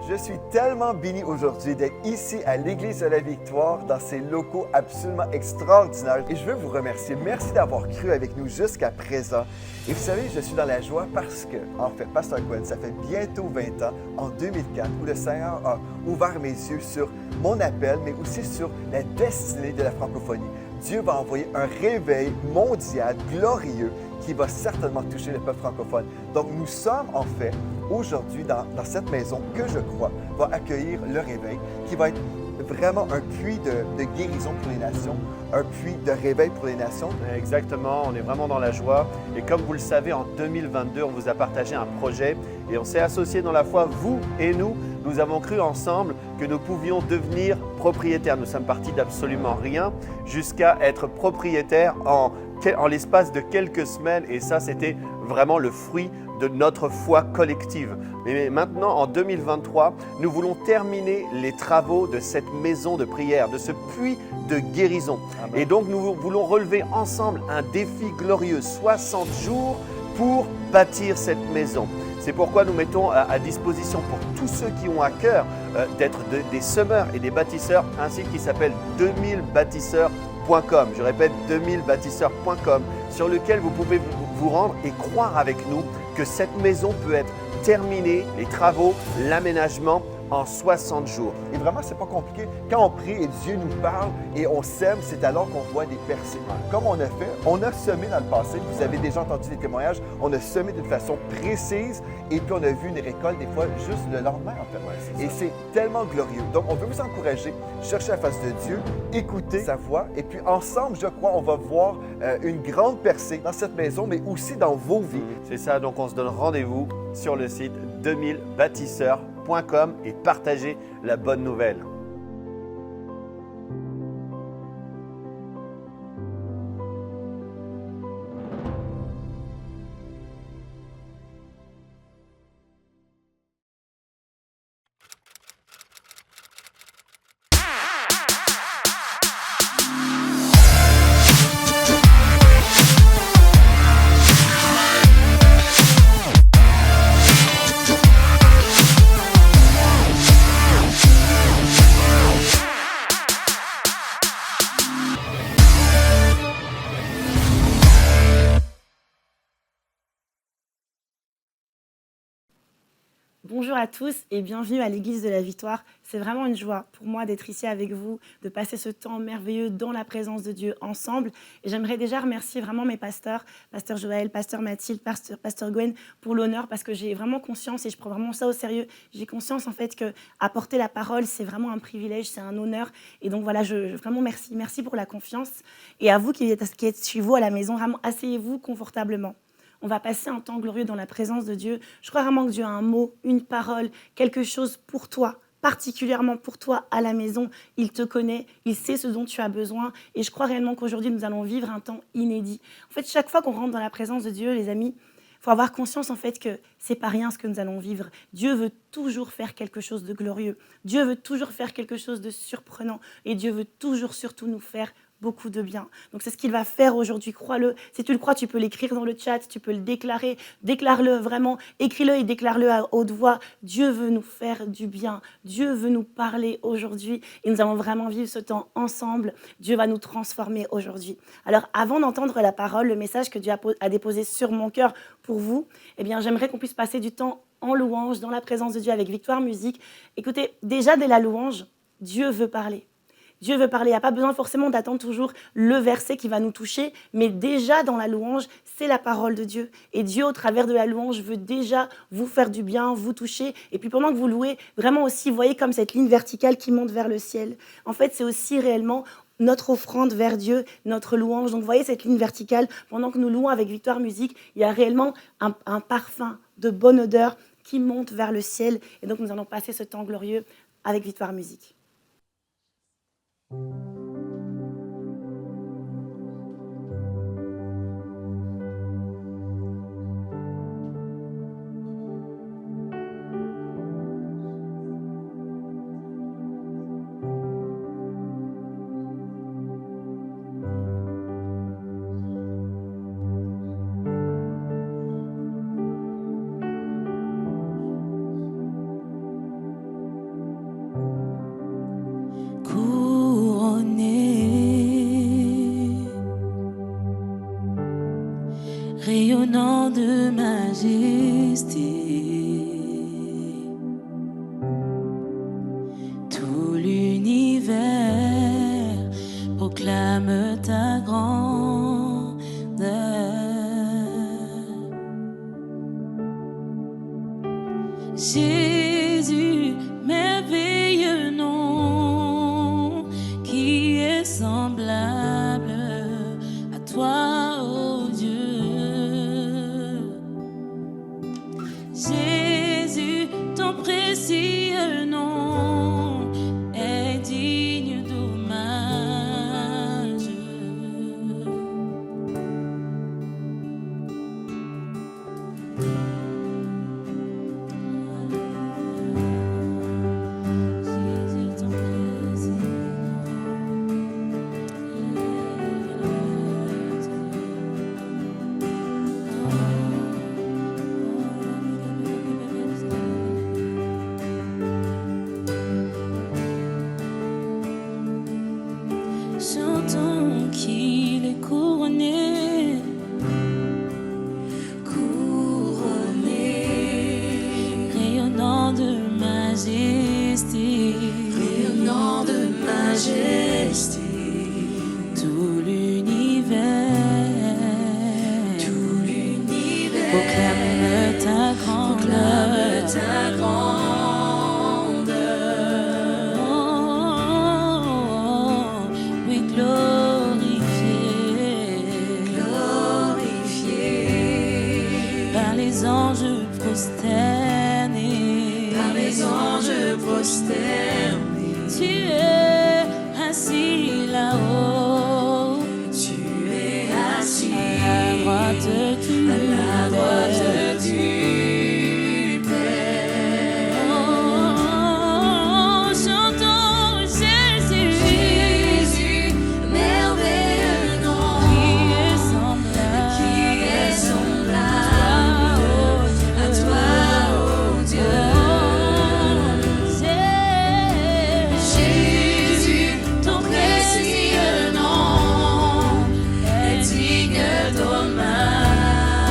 Je suis tellement béni aujourd'hui d'être ici à l'Église de la Victoire dans ces locaux absolument extraordinaires et je veux vous remercier. Merci d'avoir cru avec nous jusqu'à présent. Et vous savez, je suis dans la joie parce que, en fait, Pasteur Gwen, ça fait bientôt 20 ans, en 2004, où le Seigneur a ouvert mes yeux sur mon appel, mais aussi sur la destinée de la francophonie. Dieu va envoyer un réveil mondial glorieux qui va certainement toucher le peuple francophone. Donc, nous sommes en fait aujourd'hui dans cette maison que je crois va accueillir le réveil, qui va être vraiment un puits de guérison pour les nations, un puits de réveil pour les nations. Exactement, on est vraiment dans la joie. Et comme vous le savez, en 2022, on vous a partagé un projet et on s'est associés dans la foi, vous et nous. Nous avons cru ensemble que nous pouvions devenir propriétaires. Nous sommes partis d'absolument rien jusqu'à être propriétaires en l'espace de quelques semaines. Et ça, c'était vraiment le fruit de notre foi collective. Mais maintenant, en 2023, nous voulons terminer les travaux de cette maison de prière, de ce puits de guérison. Amen. Et donc, nous voulons relever ensemble un défi glorieux, 60 jours pour bâtir cette maison. C'est pourquoi nous mettons à disposition pour tous ceux qui ont à cœur d'être des semeurs et des bâtisseurs, un site qui s'appelle 2000bâtisseurs.com. Je répète, 2000bâtisseurs.com, sur lequel vous pouvez vous rendre et croire avec nous que cette maison peut être terminée, les travaux, l'aménagement, en 60 jours. Et vraiment, c'est pas compliqué. Quand on prie et Dieu nous parle et on sème, c'est alors qu'on voit des percées. Comme on a fait, on a semé dans le passé. Vous avez déjà entendu des témoignages. On a semé d'une façon précise et puis on a vu une récolte des fois juste le lendemain en fait. Ouais, et c'est tellement glorieux. Donc, on veut vous encourager, chercher la face de Dieu, écouter sa voix et puis ensemble, je crois, on va voir une grande percée dans cette maison, mais aussi dans vos vies. C'est ça, donc on se donne rendez-vous sur le site 2000bâtisseurs.com et partagez la bonne nouvelle. Bonjour à tous et bienvenue à l'Église de la Victoire. C'est vraiment une joie pour moi d'être ici avec vous, de passer ce temps merveilleux dans la présence de Dieu ensemble. Et j'aimerais déjà remercier vraiment mes pasteurs, Pasteur Joël, Pasteur Mathilde, Pasteur Gwen, pour l'honneur parce que j'ai vraiment conscience et je prends vraiment ça au sérieux. J'ai conscience en fait que apporter la parole, c'est vraiment un privilège, c'est un honneur. Et donc voilà, vraiment merci. Merci pour la confiance. Et à vous qui êtes chez vous à la maison, vraiment asseyez-vous confortablement. On va passer un temps glorieux dans la présence de Dieu. Je crois vraiment que Dieu a un mot, une parole, quelque chose pour toi, particulièrement pour toi à la maison. Il te connaît, il sait ce dont tu as besoin. Et je crois réellement qu'aujourd'hui, nous allons vivre un temps inédit. En fait, chaque fois qu'on rentre dans la présence de Dieu, les amis, il faut avoir conscience en fait que c'est pas rien ce que nous allons vivre. Dieu veut toujours faire quelque chose de glorieux. Dieu veut toujours faire quelque chose de surprenant. Et Dieu veut toujours surtout nous faire beaucoup de bien. Donc c'est ce qu'il va faire aujourd'hui, crois-le. Si tu le crois, tu peux l'écrire dans le chat, tu peux le déclarer. Déclare-le vraiment, écris-le et déclare-le à haute voix. Dieu veut nous faire du bien. Dieu veut nous parler aujourd'hui et nous allons vraiment vivre ce temps ensemble. Dieu va nous transformer aujourd'hui. Alors avant d'entendre la parole, le message que Dieu a déposé sur mon cœur pour vous, eh bien j'aimerais qu'on puisse passer du temps en louange, dans la présence de Dieu avec Victoire Musique. Écoutez, déjà dès la louange, Dieu veut parler. Dieu veut parler. Il n'y a pas besoin forcément d'attendre toujours le verset qui va nous toucher, mais déjà dans la louange, c'est la parole de Dieu. Et Dieu, au travers de la louange, veut déjà vous faire du bien, vous toucher. Et puis pendant que vous louez, vraiment aussi, voyez comme cette ligne verticale qui monte vers le ciel. En fait, c'est aussi réellement notre offrande vers Dieu, notre louange. Donc, vous voyez cette ligne verticale, pendant que nous louons avec Victoire Musique, il y a réellement un parfum de bonne odeur qui monte vers le ciel. Et donc, nous allons passer ce temps glorieux avec Victoire Musique. Jésus, merveilleux nom, qui est semblable à toi, ô Dieu. Jésus, ton précieux nom est digne d'hommage. Jésus, ton précieux Chantons qu'il est couronné, rayonnant de majesté, tout l'univers proclame ta grandeur. Oh, oui, glorifié par les anges prosternés. Tu es assis là-haut, à la droite du Père. Oh, chantons Jésus, merveilleux nom, qui est semblable à toi, ô Dieu. Jésus, ton précieux nom est digne d'hommage.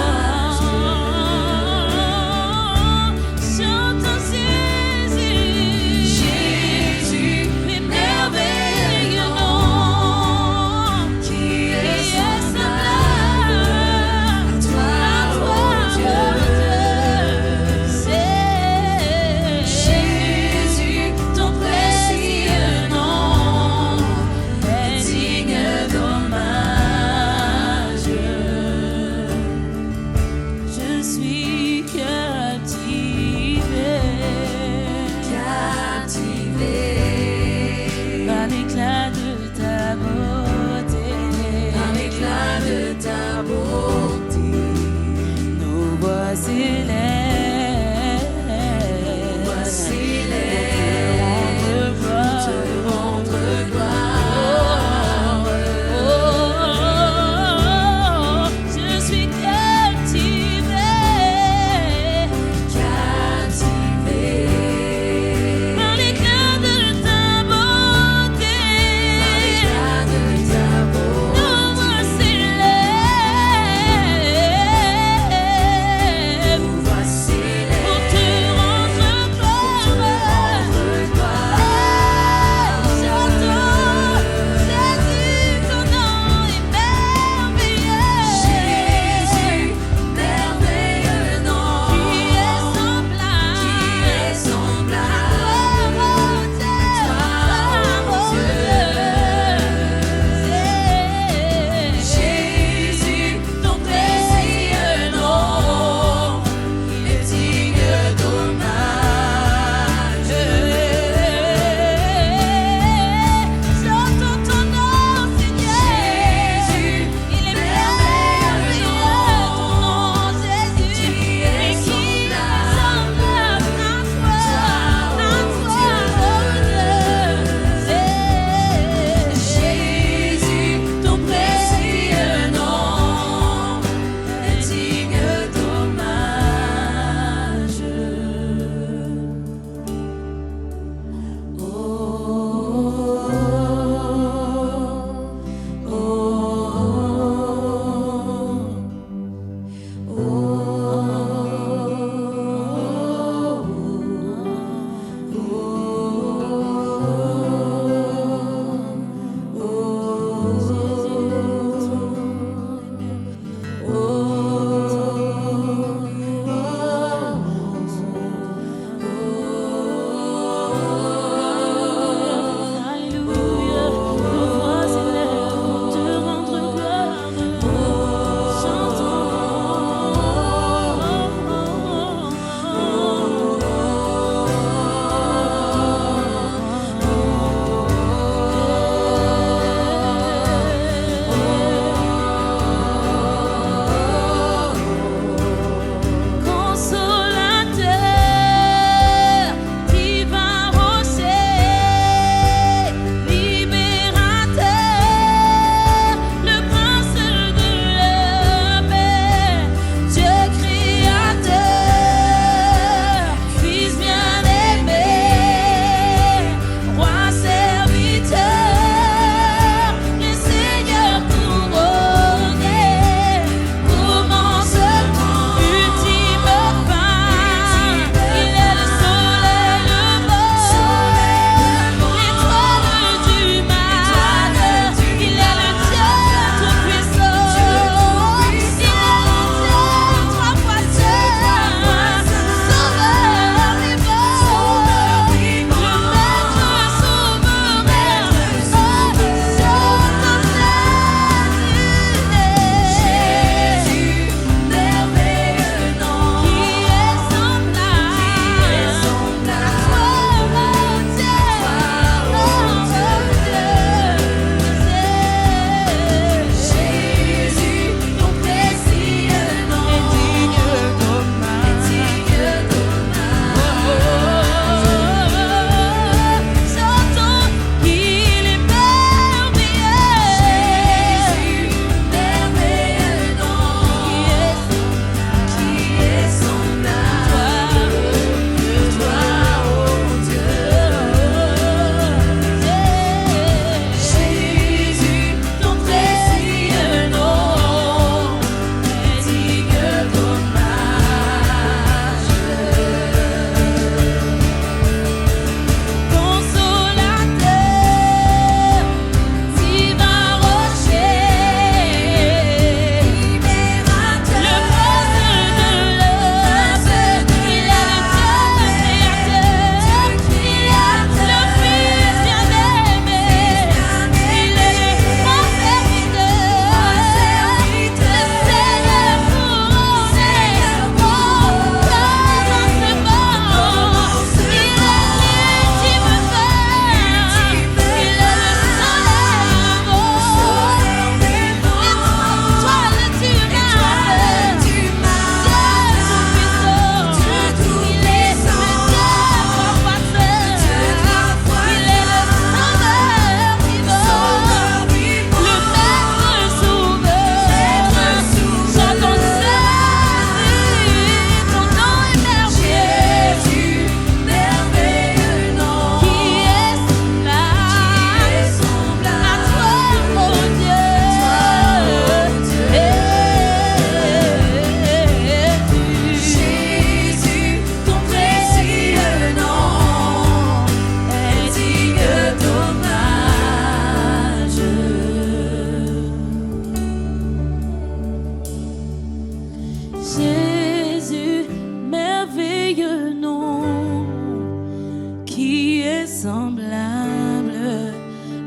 semblable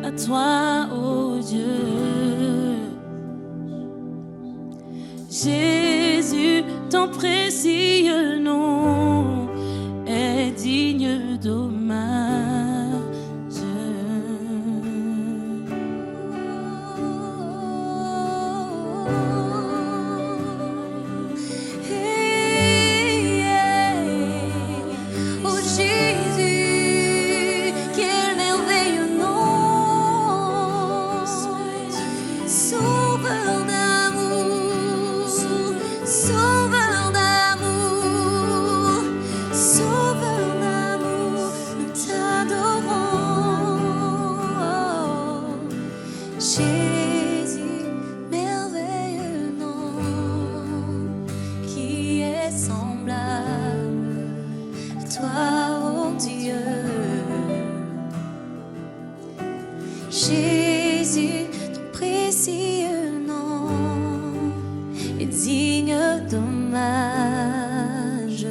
à toi, ô Dieu. Jésus, ton précieux nom est digne d'hommage. Oh Jésus, quel merveilleux nom, sauveur d'amour, sauveur d'amour, sauveur d'amour, nous t'adorons. Jésus, merveilleux nom, qui est semblable à toi, ô Dieu. Jésus, ton précieux nom est digne d'hommage.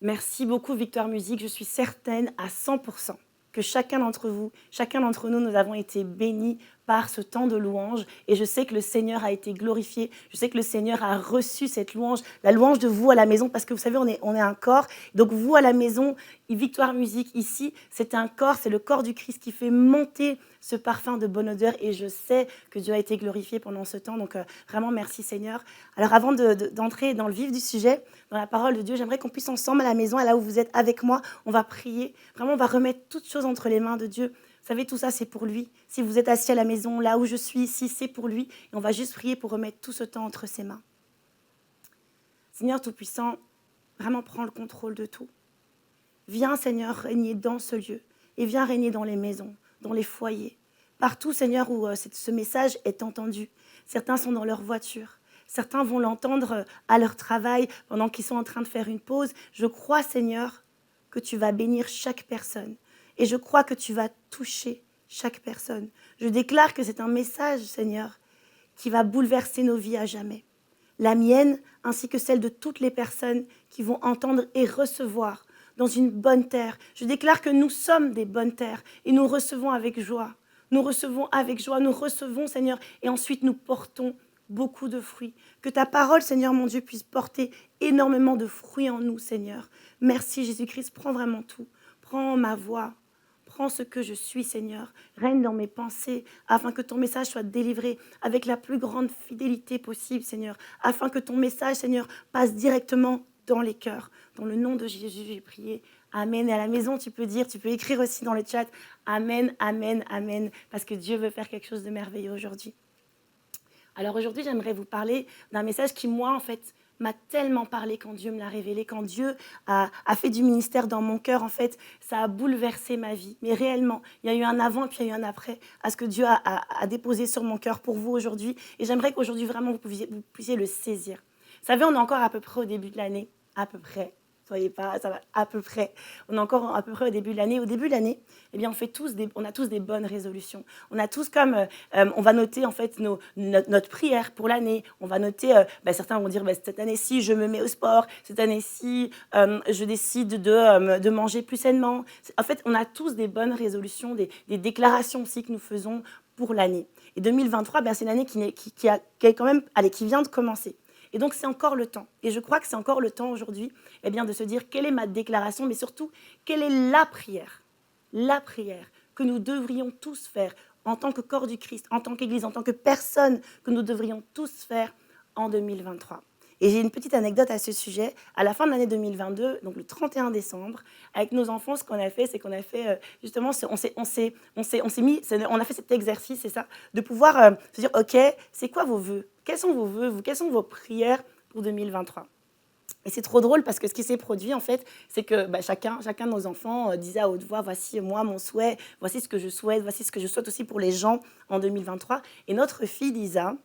Merci beaucoup Victoire Musique. Je suis certaine à 100% que chacun d'entre vous, chacun d'entre nous, nous avons été bénis par ce temps de louange. Et je sais que le Seigneur a été glorifié. Je sais que le Seigneur a reçu cette louange, la louange de vous à la maison, parce que vous savez, on est un corps. Donc vous à la maison, Victoire Musique ici, c'est un corps, c'est le corps du Christ qui fait monter ce parfum de bonne odeur. Et je sais que Dieu a été glorifié pendant ce temps. Donc vraiment, merci Seigneur. Alors avant d'entrer dans le vif du sujet, dans la parole de Dieu, j'aimerais qu'on puisse ensemble à la maison, là où vous êtes avec moi, on va prier. Vraiment, on va remettre toutes choses entre les mains de Dieu. Vous savez, tout ça, c'est pour lui. Si vous êtes assis à la maison, là où je suis ici, c'est pour lui. Et on va juste prier pour remettre tout ce temps entre ses mains. Seigneur Tout-Puissant, vraiment prends le contrôle de tout. Viens, Seigneur, régner dans ce lieu. Et viens régner dans les maisons, dans les foyers. Partout, Seigneur, où ce message est entendu. Certains sont dans leur voiture. Certains vont l'entendre à leur travail pendant qu'ils sont en train de faire une pause. Je crois, Seigneur, que tu vas bénir chaque personne. Et je crois que tu vas toucher chaque personne. Je déclare que c'est un message, Seigneur, qui va bouleverser nos vies à jamais. La mienne, ainsi que celle de toutes les personnes qui vont entendre et recevoir dans une bonne terre. Je déclare que nous sommes des bonnes terres et nous recevons avec joie. Nous recevons avec joie, nous recevons, Seigneur, et ensuite nous portons beaucoup de fruits. Que ta parole, Seigneur, mon Dieu, puisse porter énormément de fruits en nous, Seigneur. Merci, Jésus-Christ. Prends vraiment tout. Prends ma voix. Prends ce que je suis, Seigneur. Règne dans mes pensées, afin que ton message soit délivré avec la plus grande fidélité possible, Seigneur. Afin que ton message, Seigneur, passe directement dans les cœurs. Dans le nom de Jésus, j'ai prié. Amen. Et à la maison, tu peux écrire aussi dans le chat. Amen, amen, amen. Parce que Dieu veut faire quelque chose de merveilleux aujourd'hui. Alors aujourd'hui, j'aimerais vous parler d'un message qui, moi, en fait, m'a tellement parlé quand Dieu me l'a révélé, quand Dieu a fait du ministère dans mon cœur. En fait, ça a bouleversé ma vie. Mais réellement, il y a eu un avant et puis il y a eu un après à ce que Dieu a déposé sur mon cœur pour vous aujourd'hui. Et j'aimerais qu'aujourd'hui, vraiment, vous puissiez le saisir. Vous savez, on est encore à peu près au début de l'année. À peu près. Soyez pas, ça va à peu près. On est encore à peu près au début de l'année. Au début de l'année, eh bien, on a tous des bonnes résolutions. On a tous on va noter en fait notre prière pour l'année. On va noter, certains vont dire, cette année-ci, je me mets au sport. Cette année-ci, je décide de manger plus sainement. En fait, on a tous des bonnes résolutions, des déclarations aussi que nous faisons pour l'année. Et 2023, c'est une année qui est quand même, qui vient de commencer. Et donc, c'est encore le temps. Et je crois que c'est encore le temps aujourd'hui de se dire quelle est ma déclaration, mais surtout, quelle est la prière que nous devrions tous faire en tant que corps du Christ, en tant qu'Église, en tant que personne que nous devrions tous faire en 2023. Et j'ai une petite anecdote à ce sujet. À la fin de l'année 2022, donc le 31 décembre, avec nos enfants, ce qu'on a fait, c'est qu'on a fait justement, on a fait cet exercice, c'est ça, de pouvoir se dire, OK, c'est quoi vos vœux? Quels sont vos vœux? Quelles sont vos prières pour 2023? Et c'est trop drôle parce que ce qui s'est produit, en fait, c'est que chacun de nos enfants disait à haute voix, voici moi, mon souhait, voici ce que je souhaite, voici ce que je souhaite aussi pour les gens en 2023. Et notre fille, Lisa,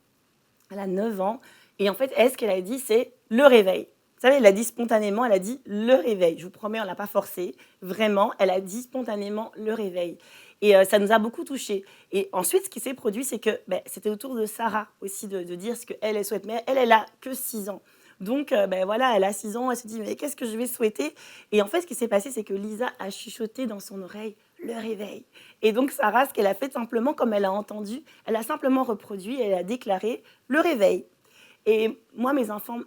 elle a 9 ans, et en fait, elle, ce qu'elle a dit, c'est le réveil. Vous savez, elle a dit spontanément, elle a dit le réveil. Je vous promets, on ne l'a pas forcé. Vraiment, elle a dit spontanément le réveil. Et ça nous a beaucoup touchés. Et ensuite, ce qui s'est produit, c'est que c'était au tour de Sarah aussi de dire ce qu'elle souhaite. Mais elle a que 6 ans. Donc, voilà, elle a 6 ans, elle se dit, mais qu'est-ce que je vais souhaiter? Et en fait, ce qui s'est passé, c'est que Lisa a chuchoté dans son oreille le réveil. Et donc, Sarah, ce qu'elle a fait simplement, comme elle a entendu, elle a simplement reproduit et elle a déclaré le réveil. Et moi, mes enfants,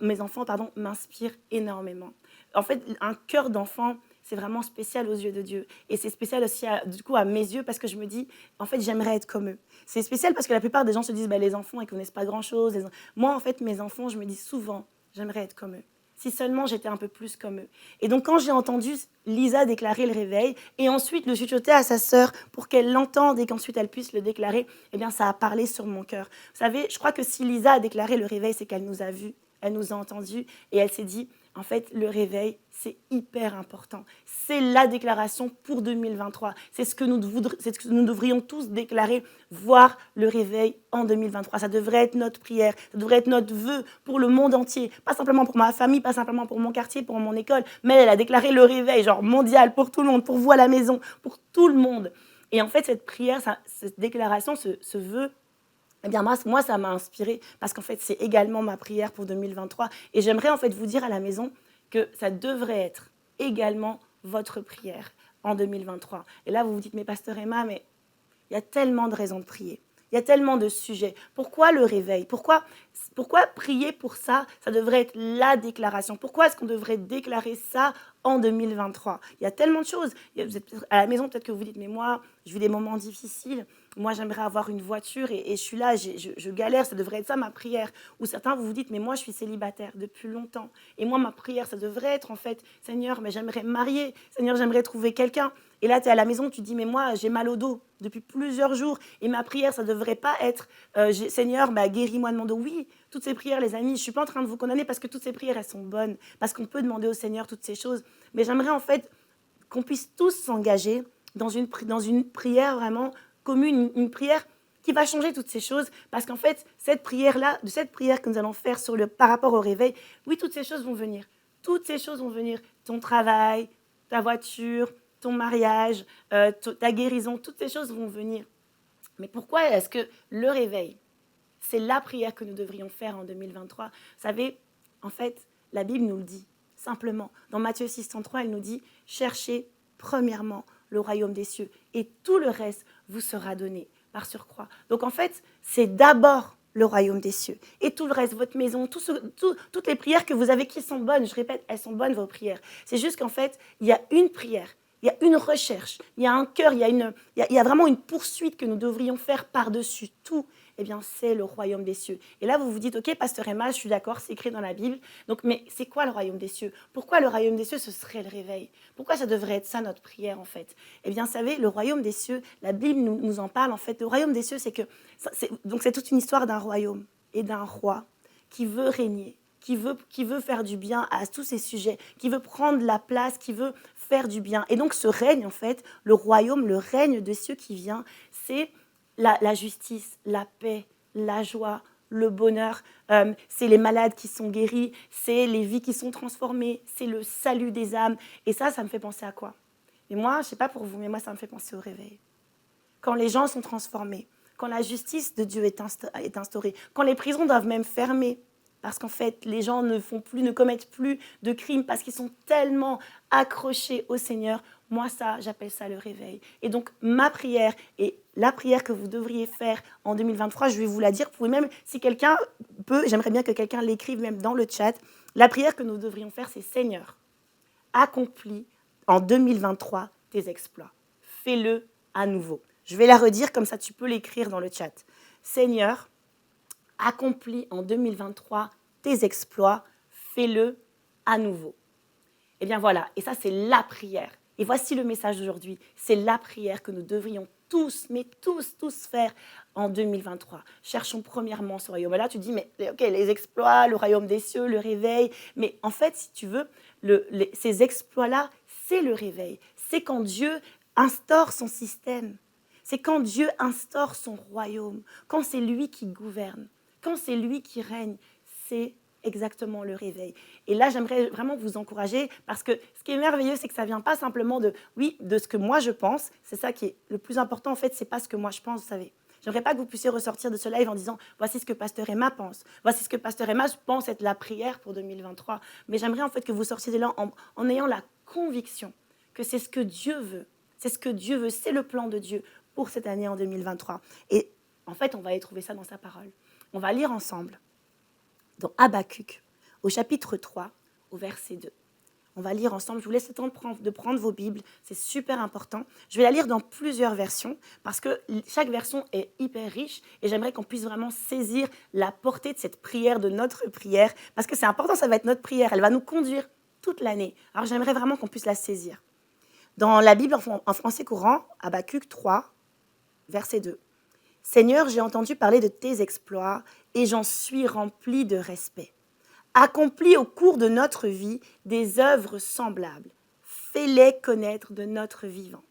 m'inspirent énormément. En fait, un cœur d'enfant, c'est vraiment spécial aux yeux de Dieu. Et c'est spécial aussi, du coup, à mes yeux, parce que je me dis, en fait, j'aimerais être comme eux. C'est spécial parce que la plupart des gens se disent, les enfants, ils ne connaissent pas grand-chose. Moi, en fait, mes enfants, je me dis souvent, j'aimerais être comme eux. Si seulement j'étais un peu plus comme eux. Et donc, quand j'ai entendu Lisa déclarer le réveil, et ensuite le chuchoter à sa sœur pour qu'elle l'entende et qu'ensuite elle puisse le déclarer, eh bien, ça a parlé sur mon cœur. Vous savez, je crois que si Lisa a déclaré le réveil, c'est qu'elle nous a vus, elle nous a entendus, et elle s'est dit, en fait, le réveil, c'est hyper important. C'est la déclaration pour 2023. C'est ce que nous devrions tous déclarer, voir le réveil en 2023. Ça devrait être notre prière, ça devrait être notre vœu pour le monde entier. Pas simplement pour ma famille, pas simplement pour mon quartier, pour mon école, mais elle a déclaré le réveil, genre mondial, pour tout le monde, pour vous à la maison, pour tout le monde. Et en fait, cette prière, cette déclaration, ce vœu, eh bien, moi, ça m'a inspirée parce qu'en fait, c'est également ma prière pour 2023. Et j'aimerais en fait vous dire à la maison que ça devrait être également votre prière en 2023. Et là, vous vous dites, mais Pasteur Emma, mais il y a tellement de raisons de prier. Il y a tellement de sujets. Pourquoi le réveil? Pourquoi prier pour ça? Ça devrait être la déclaration. Pourquoi est-ce qu'on devrait déclarer ça en 2023? Il y a tellement de choses. Vous êtes à la maison, peut-être que vous dites, mais moi, je vis des moments difficiles. Moi, j'aimerais avoir une voiture et je suis là, je galère. Ça devrait être ça, ma prière. Ou certains, vous vous dites, mais moi, je suis célibataire depuis longtemps. Et moi, ma prière, ça devrait être, en fait, Seigneur, mais j'aimerais me marier. Seigneur, j'aimerais trouver quelqu'un. Et là, tu es à la maison, tu te dis, mais moi, j'ai mal au dos depuis plusieurs jours. Et ma prière, ça ne devrait pas être, Seigneur, guéris-moi de mon dos. Oui, toutes ces prières, les amis, je ne suis pas en train de vous condamner parce que toutes ces prières, elles sont bonnes. Parce qu'on peut demander au Seigneur toutes ces choses. Mais j'aimerais, en fait, qu'on puisse tous s'engager dans une prière vraiment commune, une prière qui va changer toutes ces choses. Parce qu'en fait, cette prière-là, de cette prière que nous allons faire par rapport au réveil, oui, toutes ces choses vont venir. Toutes ces choses vont venir. Ton travail, ta voiture, ton mariage, ta guérison, toutes ces choses vont venir. Mais pourquoi est-ce que le réveil, c'est la prière que nous devrions faire en 2023? Vous savez, en fait, la Bible nous le dit, simplement. Dans Matthieu 6,33, elle nous dit « Cherchez premièrement le royaume des cieux et tout le reste vous sera donné par surcroît. » Donc en fait, c'est d'abord le royaume des cieux. Et tout le reste, votre maison, toutes les prières que vous avez qui sont bonnes, je répète, elles sont bonnes vos prières. C'est juste qu'en fait, il y a une prière. Il y a une recherche, il y a un cœur, il y a vraiment une poursuite que nous devrions faire par-dessus tout. Eh bien, c'est le royaume des cieux. Et là, vous vous dites, ok, Pasteur Emma, je suis d'accord, c'est écrit dans la Bible. Donc, mais c'est quoi le royaume des cieux? Pourquoi le royaume des cieux, ce serait le réveil? Pourquoi ça devrait être ça, notre prière, en fait? Eh bien, vous savez, le royaume des cieux, la Bible nous en parle, en fait. Le royaume des cieux, c'est toute une histoire d'un royaume et d'un roi qui veut régner, qui veut faire du bien à tous ces sujets, qui veut prendre la place, qui veut faire du bien. Et donc ce règne, en fait, le royaume, le règne de cieux qui vient, c'est la justice, la paix, la joie, le bonheur, c'est les malades qui sont guéris, c'est les vies qui sont transformées, c'est le salut des âmes. Et ça me fait penser à quoi? Et moi, je ne sais pas pour vous, mais moi, ça me fait penser au réveil. Quand les gens sont transformés, quand la justice de Dieu est instaurée, quand les prisons doivent même fermer, parce qu'en fait, les gens ne commettent plus de crimes parce qu'ils sont tellement accrochés au Seigneur. Moi, j'appelle ça le réveil. Et donc, ma prière et la prière que vous devriez faire en 2023, je vais vous la dire. Vous pouvez même, si quelqu'un peut, j'aimerais bien que quelqu'un l'écrive même dans le chat. La prière que nous devrions faire, c'est Seigneur, accomplis en 2023 tes exploits. Fais-le à nouveau. Je vais la redire, comme ça tu peux l'écrire dans le chat. Seigneur, accomplis en 2023 tes exploits, fais-le à nouveau. Eh bien voilà, et ça c'est la prière. Et voici le message d'aujourd'hui. C'est la prière que nous devrions tous, mais tous faire en 2023. Cherchons premièrement ce royaume. Et là, tu dis, mais ok, les exploits, le royaume des cieux, le réveil. Mais en fait, si tu veux, ces exploits-là, c'est le réveil. C'est quand Dieu instaure son système. C'est quand Dieu instaure son royaume. Quand c'est lui qui gouverne. Quand c'est lui qui règne. C'est exactement le réveil. Et là, j'aimerais vraiment vous encourager parce que ce qui est merveilleux, c'est que ça ne vient pas simplement de ce que moi je pense. C'est ça qui est le plus important, en fait, c'est pas ce que moi je pense, vous savez. J'aimerais pas que vous puissiez ressortir de ce live en disant « Voici ce que Pasteur Emma pense. Voici ce que Pasteur Emma pense être la prière pour 2023. » Mais j'aimerais en fait que vous sortiez de là en ayant la conviction que c'est ce que Dieu veut. C'est ce que Dieu veut. C'est le plan de Dieu pour cette année en 2023. Et en fait, on va aller trouver ça dans sa parole. On va lire ensemble dans Habakkuk, au chapitre 3, au verset 2. On va lire ensemble. Je vous laisse le temps de prendre vos Bibles. C'est super important. Je vais la lire dans plusieurs versions parce que chaque version est hyper riche et j'aimerais qu'on puisse vraiment saisir la portée de cette prière, de notre prière, parce que c'est important, ça va être notre prière. Elle va nous conduire toute l'année. Alors j'aimerais vraiment qu'on puisse la saisir. Dans la Bible en français courant, Habakkuk 3, verset 2. « Seigneur, j'ai entendu parler de tes exploits et j'en suis rempli de respect. Accomplis au cours de notre vie des œuvres semblables. Fais-les connaître de notre vivant. »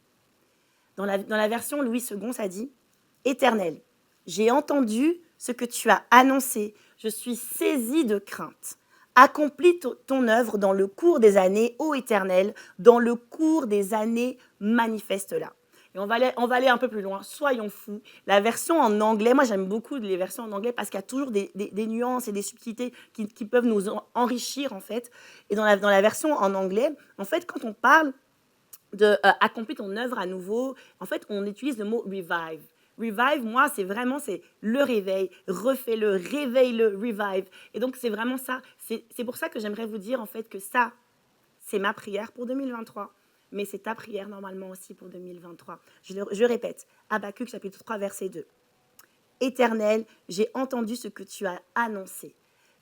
Dans la version Louis II, ça dit « Éternel, j'ai entendu ce que tu as annoncé. Je suis saisi de crainte. Accomplis ton œuvre dans le cours des années, ô Éternel, dans le cours des années, manifeste-la. » Et on va aller un peu plus loin. Soyons fous. La version en anglais, moi j'aime beaucoup les versions en anglais parce qu'il y a toujours des nuances et des subtilités qui peuvent nous enrichir en fait. Et dans la version en anglais, en fait, quand on parle de accomplir ton œuvre à nouveau, en fait, on utilise le mot revive. Revive, moi, c'est le réveil. Refais-le, réveille-le, revive. Et donc, c'est vraiment ça. C'est pour ça que j'aimerais vous dire, en fait, que ça, c'est ma prière pour 2023. Mais c'est ta prière, normalement, aussi pour 2023. Je répète, Habakkuk, chapitre 3, verset 2. « Éternel, j'ai entendu ce que tu as annoncé.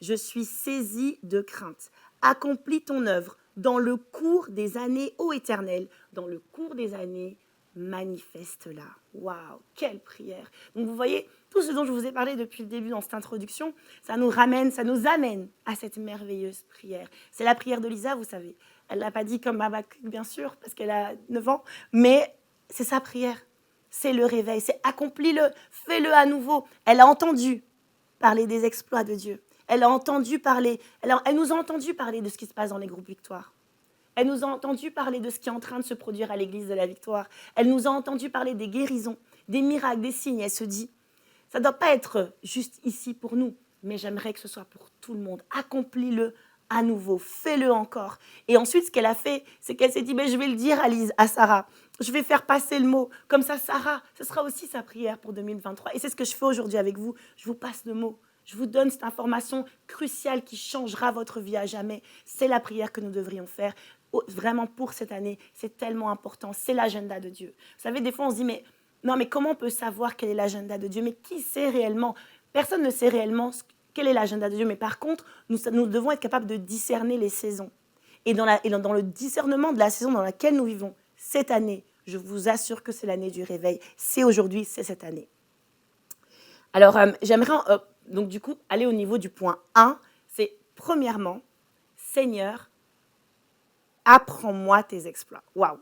Je suis saisi de crainte. Accomplis ton œuvre dans le cours des années, ô Éternel, dans le cours des années, manifeste-la. » Waouh, quelle prière! Donc vous voyez, tout ce dont je vous ai parlé depuis le début dans cette introduction, ça nous amène à cette merveilleuse prière. C'est la prière de Lisa, vous savez. Elle ne l'a pas dit comme Habakkuk, bien sûr, parce qu'elle a 9 ans, mais c'est sa prière. C'est le réveil, c'est accomplis-le, fais-le à nouveau. Elle a entendu parler des exploits de Dieu. Elle a entendu parler, elle nous a entendu parler de ce qui se passe dans les groupes Victoire. Elle nous a entendu parler de ce qui est en train de se produire à l'église de la Victoire. Elle nous a entendu parler des guérisons, des miracles, des signes. Elle se dit, ça ne doit pas être juste ici pour nous, mais j'aimerais que ce soit pour tout le monde. Accomplis-le à nouveau, fais-le encore. Et ensuite, ce qu'elle a fait, c'est qu'elle s'est dit, je vais le dire à Sarah. Je vais faire passer le mot. Comme ça, Sarah, ce sera aussi sa prière pour 2023. Et c'est ce que je fais aujourd'hui avec vous. Je vous passe le mot. Je vous donne cette information cruciale qui changera votre vie à jamais. C'est la prière que nous devrions faire vraiment pour cette année. C'est tellement important. C'est l'agenda de Dieu. Vous savez, des fois, on se dit, mais comment on peut savoir quel est l'agenda de Dieu? Mais qui sait réellement? Personne ne sait réellement quel est l'agenda de Dieu. Mais par contre, nous devons être capables de discerner les saisons. Et dans le discernement de la saison dans laquelle nous vivons, cette année, je vous assure que c'est l'année du réveil. C'est aujourd'hui, c'est cette année. Alors, j'aimerais donc du coup aller au niveau du point 1. C'est premièrement, Seigneur, apprends-moi tes exploits. Waouh!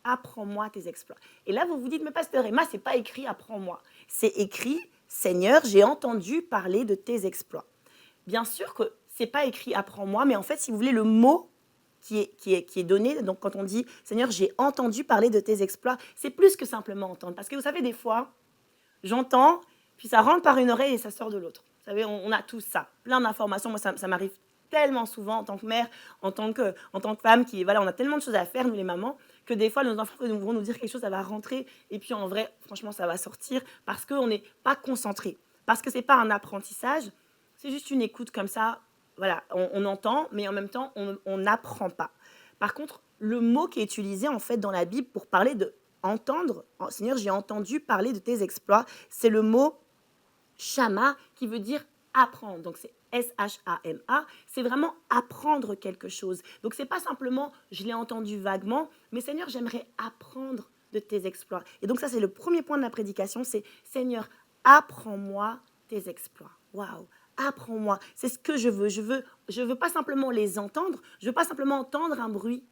Apprends-moi tes exploits. Et là, vous vous dites, mais Pasteur Emma, c'est pas écrit apprends-moi. C'est écrit, Seigneur, j'ai entendu parler de tes exploits. Bien sûr que c'est pas écrit apprends-moi, mais en fait, si vous voulez, le mot qui est donné, donc quand on dit, Seigneur, j'ai entendu parler de tes exploits, c'est plus que simplement entendre. Parce que vous savez, des fois, j'entends, puis ça rentre par une oreille et ça sort de l'autre. Vous savez, on a tous ça, plein d'informations. Moi, ça m'arrive tellement souvent en tant que mère, en tant que femme, on a tellement de choses à faire, nous les mamans, que des fois, nos enfants vont nous dire quelque chose, ça va rentrer, et puis en vrai, franchement, ça va sortir, parce qu'on n'est pas concentré. Parce que ce n'est pas un apprentissage, c'est juste une écoute comme ça, voilà, on entend, mais en même temps, on n'apprend pas. Par contre, le mot qui est utilisé, en fait, dans la Bible pour parler de entendre, Seigneur, j'ai entendu parler de tes exploits, c'est le mot « shama » qui veut dire « apprendre ». Donc, c'est S-H-A-M-A, c'est vraiment apprendre quelque chose. Donc, ce n'est pas simplement « je l'ai entendu vaguement », mais Seigneur, j'aimerais apprendre de tes exploits. Et donc, ça, c'est le premier point de la prédication, c'est « Seigneur, apprends-moi tes exploits ». Waouh, apprends-moi, c'est ce que je veux. Je veux pas simplement les entendre, je veux pas simplement entendre un bruit.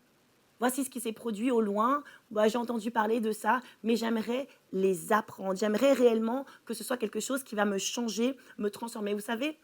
Voici ce qui s'est produit au loin, j'ai entendu parler de ça, mais j'aimerais les apprendre. J'aimerais réellement que ce soit quelque chose qui va me changer, me transformer. Vous savez,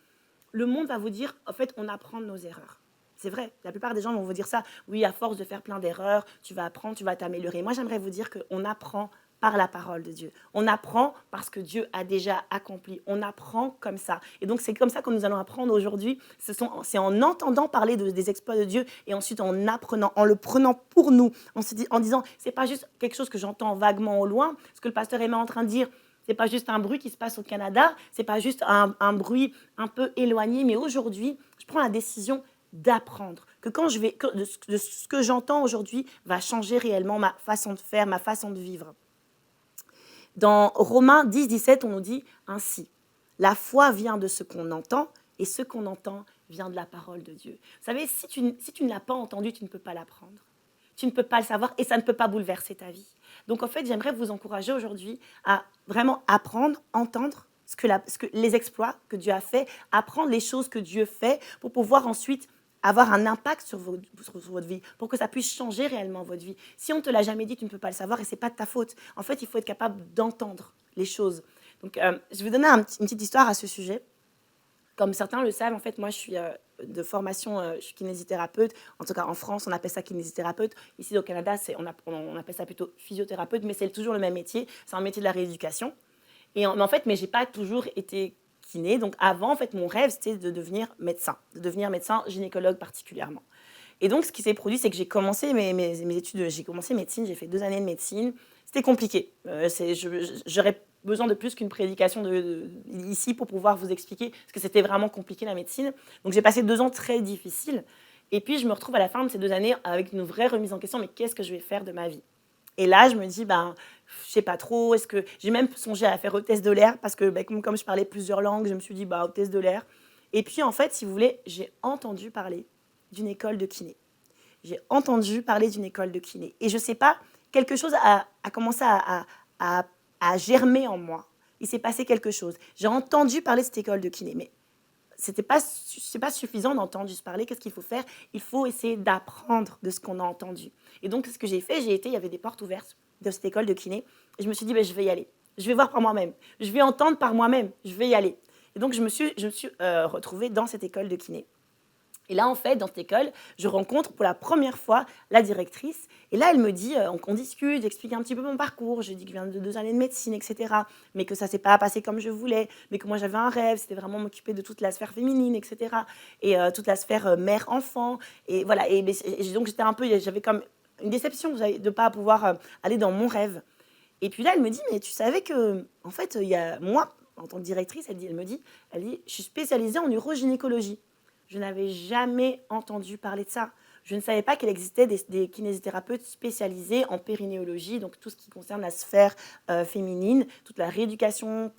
le monde va vous dire, en fait, on apprend de nos erreurs. C'est vrai, la plupart des gens vont vous dire ça. Oui, à force de faire plein d'erreurs, tu vas apprendre, tu vas t'améliorer. Moi, j'aimerais vous dire qu'on apprend par la parole de Dieu. On apprend parce que Dieu a déjà accompli. On apprend comme ça. Et donc, c'est comme ça que nous allons apprendre aujourd'hui. C'est en entendant parler des exploits de Dieu et ensuite en apprenant, en le prenant pour nous, en disant, c'est pas juste quelque chose que j'entends vaguement au loin, ce que le pasteur Emma est en train de dire. C'est pas juste un bruit qui se passe au Canada, c'est pas juste un bruit un peu éloigné, mais aujourd'hui, je prends la décision d'apprendre, que de ce que j'entends aujourd'hui va changer réellement ma façon de faire, ma façon de vivre. Dans Romains 10, 17, on nous dit ainsi, la foi vient de ce qu'on entend et ce qu'on entend vient de la parole de Dieu. Vous savez, si tu ne l'as pas entendu, tu ne peux pas l'apprendre. Tu ne peux pas le savoir et ça ne peut pas bouleverser ta vie. Donc en fait, j'aimerais vous encourager aujourd'hui à vraiment apprendre, entendre les exploits que Dieu a fait, apprendre les choses que Dieu fait pour pouvoir ensuite avoir un impact sur votre vie, pour que ça puisse changer réellement votre vie. Si on ne te l'a jamais dit, tu ne peux pas le savoir et ce n'est pas de ta faute. En fait, il faut être capable d'entendre les choses. Donc, je vais vous donner une petite histoire à ce sujet. Comme certains le savent, en fait, moi, je suis de formation, je suis kinésithérapeute. En tout cas, en France, on appelle ça kinésithérapeute. Ici, au Canada, on appelle ça plutôt physiothérapeute, mais c'est toujours le même métier. C'est un métier de la rééducation. Mais je n'ai pas toujours été kiné. Donc avant, en fait, mon rêve, c'était de devenir médecin gynécologue particulièrement. Et donc, ce qui s'est produit, c'est que j'ai commencé mes études, j'ai commencé médecine, j'ai fait 2 années de médecine. C'était compliqué. J'aurais besoin de plus qu'une prédication ici pour pouvoir vous expliquer, parce que c'était vraiment compliqué la médecine. Donc, j'ai passé 2 ans très difficiles. Et puis, je me retrouve à la fin de ces 2 années avec une vraie remise en question, mais qu'est-ce que je vais faire de ma vie ? Et là, je me dis, je sais pas trop, est-ce que j'ai même songé à faire hôtesse de l'air parce que comme je parlais plusieurs langues, je me suis dit hôtesse de l'air. Et puis en fait, si vous voulez, j'ai entendu parler d'une école de kiné. J'ai entendu parler d'une école de kiné. Et je sais pas, quelque chose a commencé à germer en moi. Il s'est passé quelque chose. J'ai entendu parler de cette école de kiné, mais c'est pas suffisant d'entendre juste parler. Qu'est-ce qu'il faut faire ? Il faut essayer d'apprendre de ce qu'on a entendu. Et donc, ce que j'ai fait, il y avait des portes ouvertes de cette école de kiné. Et je me suis dit, je vais y aller. Je vais voir par moi-même. Je vais entendre par moi-même. Je vais y aller. Et donc, je me suis retrouvée dans cette école de kiné. Et là, en fait, dans cette école, je rencontre pour la première fois la directrice. Et là, elle me dit, on discute, j'explique un petit peu mon parcours. Je dis que je viens de 2 années de médecine, etc. Mais que ça ne s'est pas passé comme je voulais. Mais que moi, j'avais un rêve. C'était vraiment m'occuper de toute la sphère féminine, etc. Et toute la sphère mère-enfant. Et voilà. Et donc, j'avais comme une déception de ne pas pouvoir aller dans mon rêve. Et puis là, elle me dit, mais tu savais que, en fait, moi, en tant que directrice, elle me dit, je suis spécialisée en urogynécologie. Je n'avais jamais entendu parler de ça. Je ne savais pas qu'il existait des kinésithérapeutes spécialisés en périnéologie, donc tout ce qui concerne la sphère féminine, toute la rééducation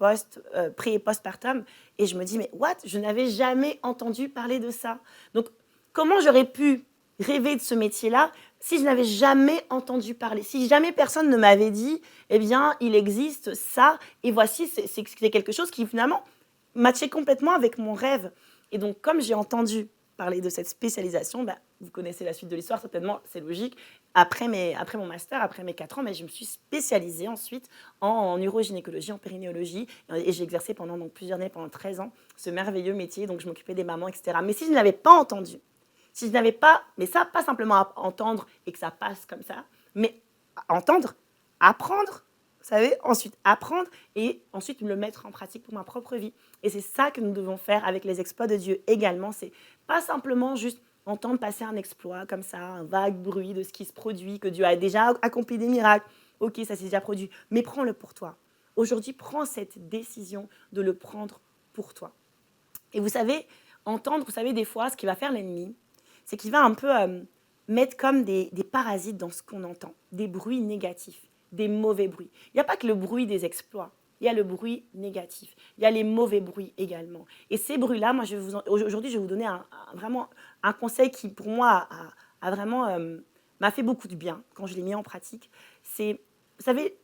pré- et postpartum. Et je me dis, mais what ? Je n'avais jamais entendu parler de ça. Donc, comment j'aurais pu rêver de ce métier-là si je n'avais jamais entendu parler, si jamais personne ne m'avait dit, eh bien, il existe ça, et voici, c'est quelque chose qui finalement matchait complètement avec mon rêve. Et donc, comme j'ai entendu parler de cette spécialisation, vous connaissez la suite de l'histoire, certainement, c'est logique. Après mon master, après mes 4 ans, je me suis spécialisée ensuite en urogynécologie, en périnéologie, et j'ai exercé pendant plusieurs années, pendant 13 ans, ce merveilleux métier. Donc, je m'occupais des mamans, etc. Mais si je ne l'avais pas entendu, si je n'avais pas, mais ça, pas simplement à entendre et que ça passe comme ça, mais entendre, apprendre, vous savez, ensuite apprendre et ensuite le mettre en pratique pour ma propre vie. Et c'est ça que nous devons faire avec les exploits de Dieu également. C'est pas simplement juste entendre passer un exploit comme ça, un vague bruit de ce qui se produit, que Dieu a déjà accompli des miracles. Ok, ça s'est déjà produit, mais prends-le pour toi. Aujourd'hui, prends cette décision de le prendre pour toi. Et vous savez, entendre, vous savez, des fois, ce qu'il va faire l'ennemi, c'est qu'il va un peu mettre comme des parasites dans ce qu'on entend, des bruits négatifs, des mauvais bruits. Il n'y a pas que le bruit des exploits. il y a le bruit négatif. Il y a les mauvais bruits également. Et ces bruits-là, moi, aujourd'hui, je vais vous donner vraiment un conseil qui, pour moi, a vraiment m'a fait beaucoup de bien quand je l'ai mis en pratique. C'est, vous savez,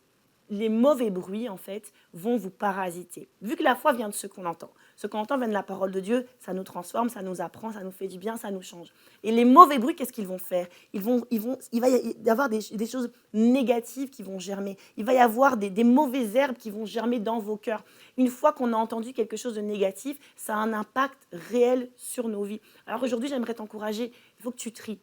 les mauvais bruits, en fait, vont vous parasiter. Vu que la foi vient de ce qu'on entend. Ce qu'on entend vient de la parole de Dieu, ça nous transforme, ça nous apprend, ça nous fait du bien, ça nous change. Et les mauvais bruits, qu'est-ce qu'ils vont faire ? Il va y avoir des choses négatives qui vont germer. Il va y avoir des mauvaises herbes qui vont germer dans vos cœurs. Une fois qu'on a entendu quelque chose de négatif, ça a un impact réel sur nos vies. Alors aujourd'hui, j'aimerais t'encourager, il faut que tu tries.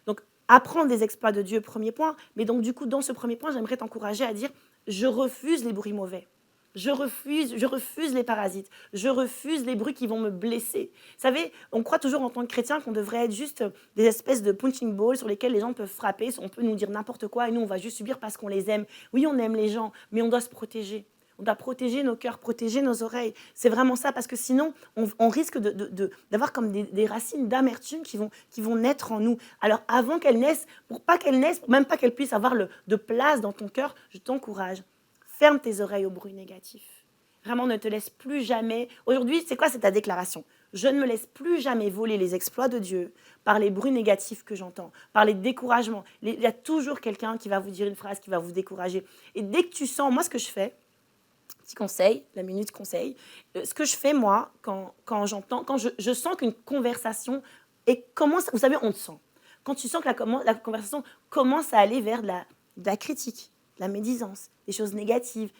Donc, apprendre des exploits de Dieu, premier point. Mais donc, du coup, dans ce premier point, j'aimerais t'encourager à dire je refuse les bruits mauvais. Je refuse les parasites. Je refuse les bruits qui vont me blesser. Vous savez, on croit toujours en tant que chrétien qu'on devrait être juste des espèces de punching balls sur lesquels les gens peuvent frapper. On peut nous dire n'importe quoi et nous, on va juste subir parce qu'on les aime. Oui, on aime les gens, mais on doit se protéger. On doit protéger nos cœurs, protéger nos oreilles. C'est vraiment ça, parce que sinon, on risque d'avoir comme des racines d'amertume qui vont naître en nous. Alors, avant qu'elles naissent, pour même pas qu'elles puissent avoir de place dans ton cœur, je t'encourage, ferme tes oreilles aux bruits négatifs. Vraiment, ne te laisse plus jamais... Aujourd'hui, c'est quoi, c'est ta déclaration ? Je ne me laisse plus jamais voler les exploits de Dieu par les bruits négatifs que j'entends, par les découragements. Il y a toujours quelqu'un qui va vous dire une phrase, qui va vous décourager. Et dès que tu sens... Moi, ce que je fais, petit conseil, la minute conseil. Ce que je fais, moi, quand je sens qu'une conversation commence, vous savez, on le sent. Quand tu sens que la conversation commence à aller vers de la critique, de la médisance, des choses négatives,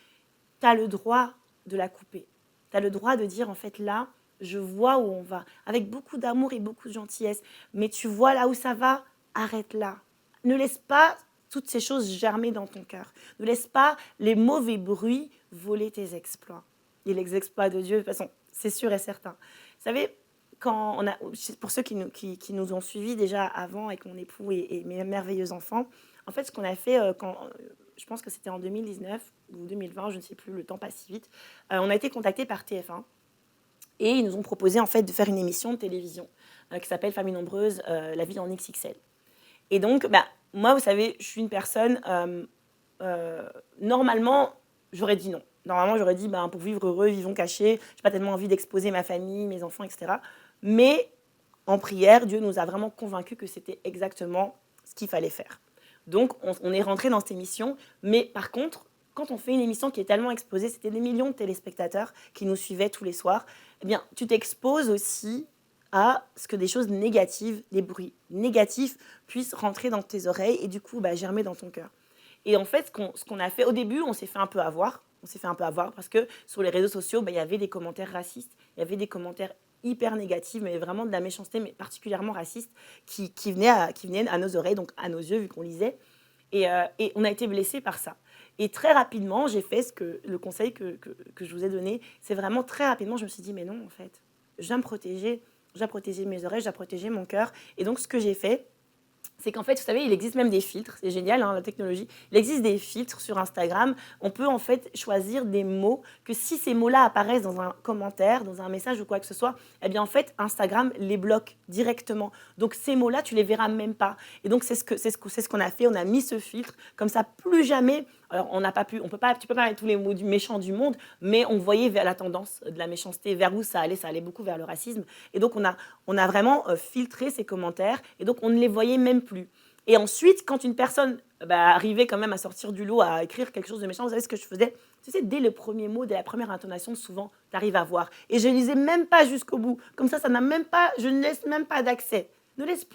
tu as le droit de la couper. Tu as le droit de dire, en fait, là, je vois où on va, avec beaucoup d'amour et beaucoup de gentillesse. Mais tu vois là où ça va, arrête là. Ne laisse pas toutes ces choses germer dans ton cœur. Ne laisse pas les mauvais bruits voler tes exploits. Et les exploits de Dieu, de toute façon, c'est sûr et certain. Vous savez, pour ceux qui nous ont suivis déjà avant avec mon époux et mes merveilleux enfants, en fait, ce qu'on a fait, je pense que c'était en 2019 ou 2020, je ne sais plus, le temps passe si vite, on a été contactés par TF1 et ils nous ont proposé en fait de faire une émission de télévision qui s'appelle Famille nombreuse, la vie en XXL. Et donc, moi, vous savez, je suis une personne, normalement, j'aurais dit non. Normalement, j'aurais dit, pour vivre heureux, vivons cachés. Je n'ai pas tellement envie d'exposer ma famille, mes enfants, etc. Mais en prière, Dieu nous a vraiment convaincus que c'était exactement ce qu'il fallait faire. Donc, on est rentré dans cette émission. Mais par contre, quand on fait une émission qui est tellement exposée, c'était des millions de téléspectateurs qui nous suivaient tous les soirs, eh bien, tu t'exposes aussi à ce que des choses négatives, des bruits négatifs puissent rentrer dans tes oreilles et du coup germer dans ton cœur. Et en fait, ce qu'on a fait, au début, on s'est fait un peu avoir. Parce que sur les réseaux sociaux, il y avait des commentaires racistes, il y avait des commentaires hyper négatifs, mais vraiment de la méchanceté, mais particulièrement racistes, qui venaient à nos oreilles, donc à nos yeux, vu qu'on lisait. Et on a été blessés par ça. Et très rapidement, j'ai fait le conseil que je vous ai donné. C'est vraiment très rapidement, je me suis dit, mais non, en fait, je dois me protéger. Je dois protéger mes oreilles, je dois protéger mon cœur. Et donc, ce que j'ai fait, c'est qu'en fait, vous savez, il existe même des filtres. C'est génial, la technologie. Il existe des filtres sur Instagram. On peut en fait choisir des mots que si ces mots-là apparaissent dans un commentaire, dans un message ou quoi que ce soit, eh bien en fait, Instagram les bloque directement. Donc ces mots-là, tu les verras même pas. Et donc c'est ce qu'on a fait. On a mis ce filtre. Comme ça, plus jamais. Alors tu peux pas mettre tous les mots du méchant du monde, mais on voyait vers la tendance de la méchanceté, vers où ça allait beaucoup vers le racisme. Et donc on a vraiment filtré ces commentaires. Et donc on ne les voyait même plus. Et ensuite, quand une personne arrivait quand même à sortir du lot, à écrire quelque chose de méchant, vous savez ce que je faisais ? Tu sais, dès le premier mot, dès la première intonation, souvent, tu arrives à voir. Et je ne lisais même pas jusqu'au bout. Comme ça n'a même pas, je ne laisse même pas d'accès. Ne laisse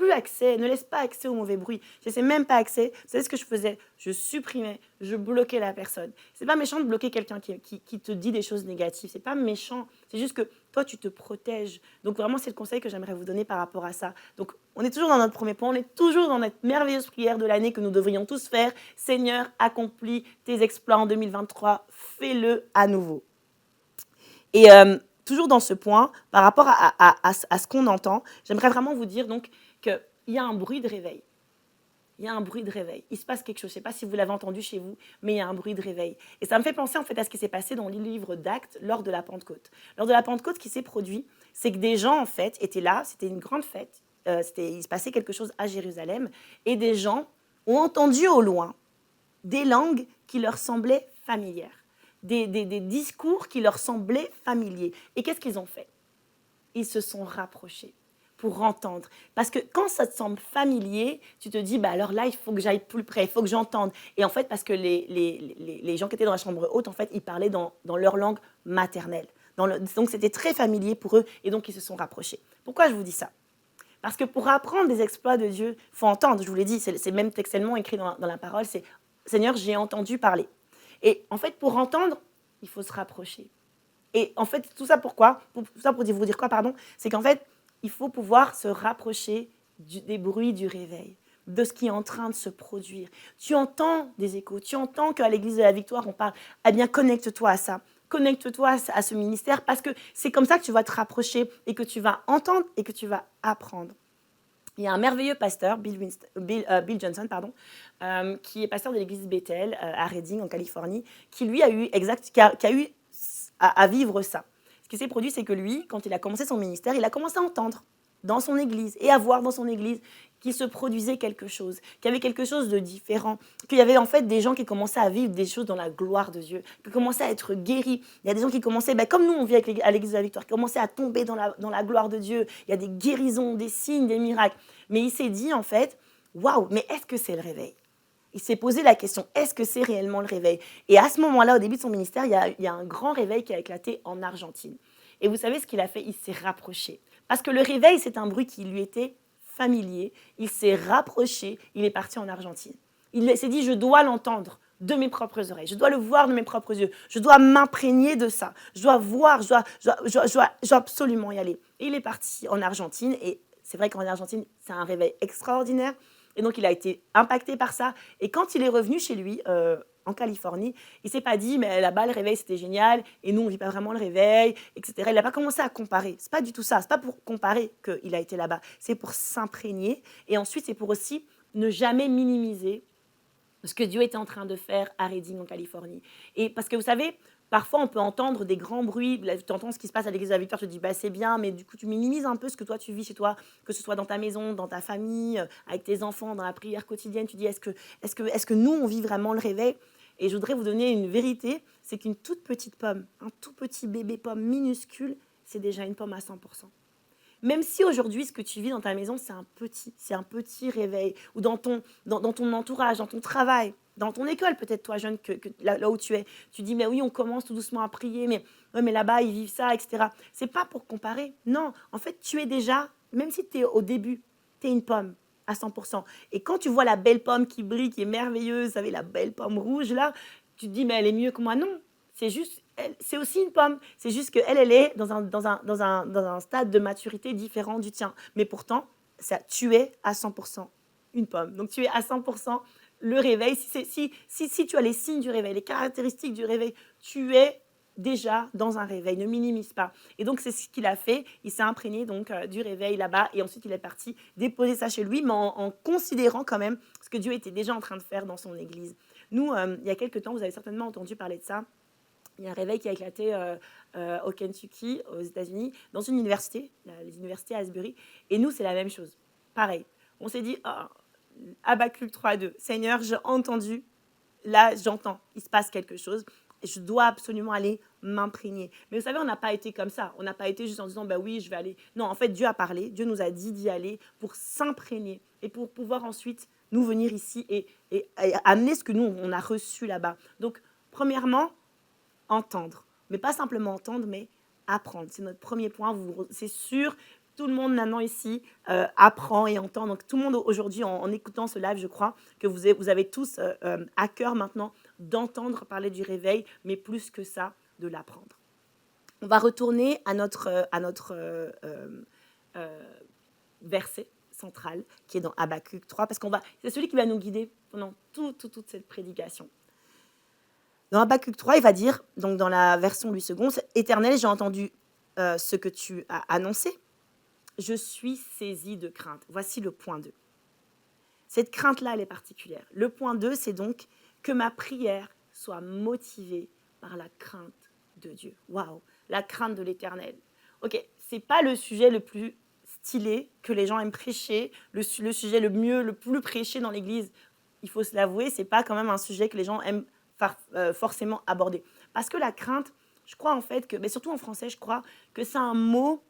pas accès au mauvais bruit. Je ne laissais même pas accès. Vous savez ce que je faisais ? Je supprimais, je bloquais la personne. C'est pas méchant de bloquer quelqu'un qui te dit des choses négatives. C'est pas méchant. C'est juste que toi, tu te protèges. Donc vraiment, c'est le conseil que j'aimerais vous donner par rapport à ça. Donc, on est toujours dans notre premier point. On est toujours dans notre merveilleuse prière de l'année que nous devrions tous faire. Seigneur, accomplis tes exploits en 2023. Fais-le à nouveau. Et toujours dans ce point, par rapport à ce qu'on entend, j'aimerais vraiment vous dire donc qu'il y a un bruit de réveil. Il y a un bruit de réveil. Il se passe quelque chose. Je ne sais pas si vous l'avez entendu chez vous, mais il y a un bruit de réveil. Et ça me fait penser en fait à ce qui s'est passé dans le livre d'Actes lors de la Pentecôte. Lors de la Pentecôte, ce qui s'est produit, c'est que des gens en fait étaient là. C'était une grande fête. Il se passait quelque chose à Jérusalem. Et des gens ont entendu au loin des langues qui leur semblaient familières. des discours qui leur semblaient familiers. Et qu'est-ce qu'ils ont fait? Ils se sont rapprochés pour entendre. Parce que quand ça te semble familier, tu te dis, bah alors là, il faut que j'aille plus près, il faut que j'entende. Et en fait, parce que les gens qui étaient dans la chambre haute, en fait, ils parlaient dans leur langue maternelle. Donc, c'était très familier pour eux, et donc ils se sont rapprochés. Pourquoi je vous dis ça? Parce que pour apprendre des exploits de Dieu, il faut entendre, je vous l'ai dit, c'est même textuellement écrit dans la parole, c'est « Seigneur, j'ai entendu parler ». Et en fait, pour entendre, il faut se rapprocher. Et en fait, tout ça pourquoi? Tout ça pour vous dire quoi, pardon? C'est qu'en fait, il faut pouvoir se rapprocher des bruits du réveil, de ce qui est en train de se produire. Tu entends des échos, tu entends qu'à l'Église de la Victoire, on parle, eh bien, connecte-toi à ça. Connecte-toi à ce ministère parce que c'est comme ça que tu vas te rapprocher et que tu vas entendre et que tu vas apprendre. Il y a un merveilleux pasteur, Bill Johnson, qui est pasteur de l'église Bethel à Redding, en Californie, qui lui a eu à vivre ça. Ce qui s'est produit, c'est que lui, quand il a commencé son ministère, il a commencé à entendre dans son église et à voir dans son église qu'il se produisait quelque chose, qu'il y avait quelque chose de différent, qu'il y avait en fait des gens qui commençaient à vivre des choses dans la gloire de Dieu, qui commençaient à être guéris. Il y a des gens qui commençaient, comme nous on vit à l'église de la Victoire, qui commençaient à tomber dans la gloire de Dieu. Il y a des guérisons, des signes, des miracles. Mais il s'est dit en fait, waouh, mais est-ce que c'est le réveil? Il s'est posé la question, est-ce que c'est réellement le réveil? Et à ce moment-là, au début de son ministère, il y a un grand réveil qui a éclaté en Argentine. Et vous savez ce qu'il a fait? Il s'est rapproché. Parce que le réveil, c'est un bruit qui lui était familier. Il s'est rapproché, il est parti en Argentine. Il s'est dit, je dois l'entendre de mes propres oreilles, je dois le voir de mes propres yeux, je dois m'imprégner de ça, je dois voir, je dois absolument y aller. Et il est parti en Argentine, et c'est vrai qu'en Argentine, c'est un réveil extraordinaire, et donc il a été impacté par ça. Et quand il est revenu chez lui, en Californie, il ne s'est pas dit, mais là-bas, le réveil, c'était génial, et nous, on ne vit pas vraiment le réveil, etc. Il n'a pas commencé à comparer. Ce n'est pas du tout ça. Ce n'est pas pour comparer qu'il a été là-bas. C'est pour s'imprégner. Et ensuite, c'est pour aussi ne jamais minimiser ce que Dieu était en train de faire à Redding, en Californie. Et parce que vous savez, parfois, on peut entendre des grands bruits. Tu entends ce qui se passe à l'Église de la Victoire, tu te dis, bah, c'est bien, mais du coup, tu minimises un peu ce que toi, tu vis chez toi, que ce soit dans ta maison, dans ta famille, avec tes enfants, dans la prière quotidienne. Tu dis, est-ce que nous, on vit vraiment le réveil? Et je voudrais vous donner une vérité, c'est qu'une toute petite pomme, un tout petit bébé pomme minuscule, c'est déjà une pomme à 100%. Même si aujourd'hui, ce que tu vis dans ta maison, c'est un petit réveil, ou dans ton entourage, dans ton travail, dans ton école, peut-être toi, jeune, là où tu es, tu dis, mais oui, on commence tout doucement à prier, mais là-bas, ils vivent ça, etc. C'est pas pour comparer. Non, en fait, tu es déjà, même si tu es au début, tu es une pomme à 100%. Et quand tu vois la belle pomme qui brille, qui est merveilleuse, vous savez, la belle pomme rouge, là, tu te dis, mais elle est mieux que moi. Non, c'est juste, c'est aussi une pomme. C'est juste qu'elle est dans un stade de maturité différent du tien. Mais pourtant, tu es à 100% une pomme. Donc, tu es à 100% le réveil. Si tu as les signes du réveil, les caractéristiques du réveil, tu es déjà dans un réveil, ne minimise pas. Et donc, c'est ce qu'il a fait. Il s'est imprégné donc du réveil là-bas, et ensuite, il est parti déposer ça chez lui, mais en considérant quand même ce que Dieu était déjà en train de faire dans son église. Nous, il y a quelques temps, vous avez certainement entendu parler de ça. Il y a un réveil qui a éclaté au Kentucky, aux États-Unis, dans une université, les universités Asbury. Et nous, c'est la même chose. Pareil. On s'est dit, Habakkuk 3:2, Seigneur, j'ai entendu, là, j'entends, il se passe quelque chose. Je dois absolument aller m'imprégner. Mais vous savez, on n'a pas été comme ça. On n'a pas été juste en disant, bah oui, je vais aller. Non, en fait, Dieu a parlé. Dieu nous a dit d'y aller pour s'imprégner et pour pouvoir ensuite nous venir ici et amener ce que nous, on a reçu là-bas. Donc, premièrement, entendre. Mais pas simplement entendre, mais apprendre. C'est notre premier point. C'est sûr, tout le monde maintenant ici apprend et entend. Donc, tout le monde aujourd'hui, en écoutant ce live, je crois que vous avez tous à cœur maintenant d'entendre parler du réveil, mais plus que ça, de l'apprendre. On va retourner à notre verset central, qui est dans Habakkuk 3, parce c'est celui qui va nous guider pendant toute cette prédication. Dans Habakkuk 3, il va dire, donc dans la version Louis II, « Éternel, j'ai entendu ce que tu as annoncé. Je suis saisi de crainte. » Voici le point 2. Cette crainte-là, elle est particulière. Le point 2, c'est donc que ma prière soit motivée par la crainte de Dieu. Waouh, la crainte de l'Éternel. Ok, c'est pas le sujet le plus stylé que les gens aiment prêcher, le sujet le plus prêché dans l'Église. Il faut se l'avouer, c'est pas quand même un sujet que les gens aiment forcément aborder. Parce que la crainte, je crois en fait que, mais surtout en français, je crois que c'est un mot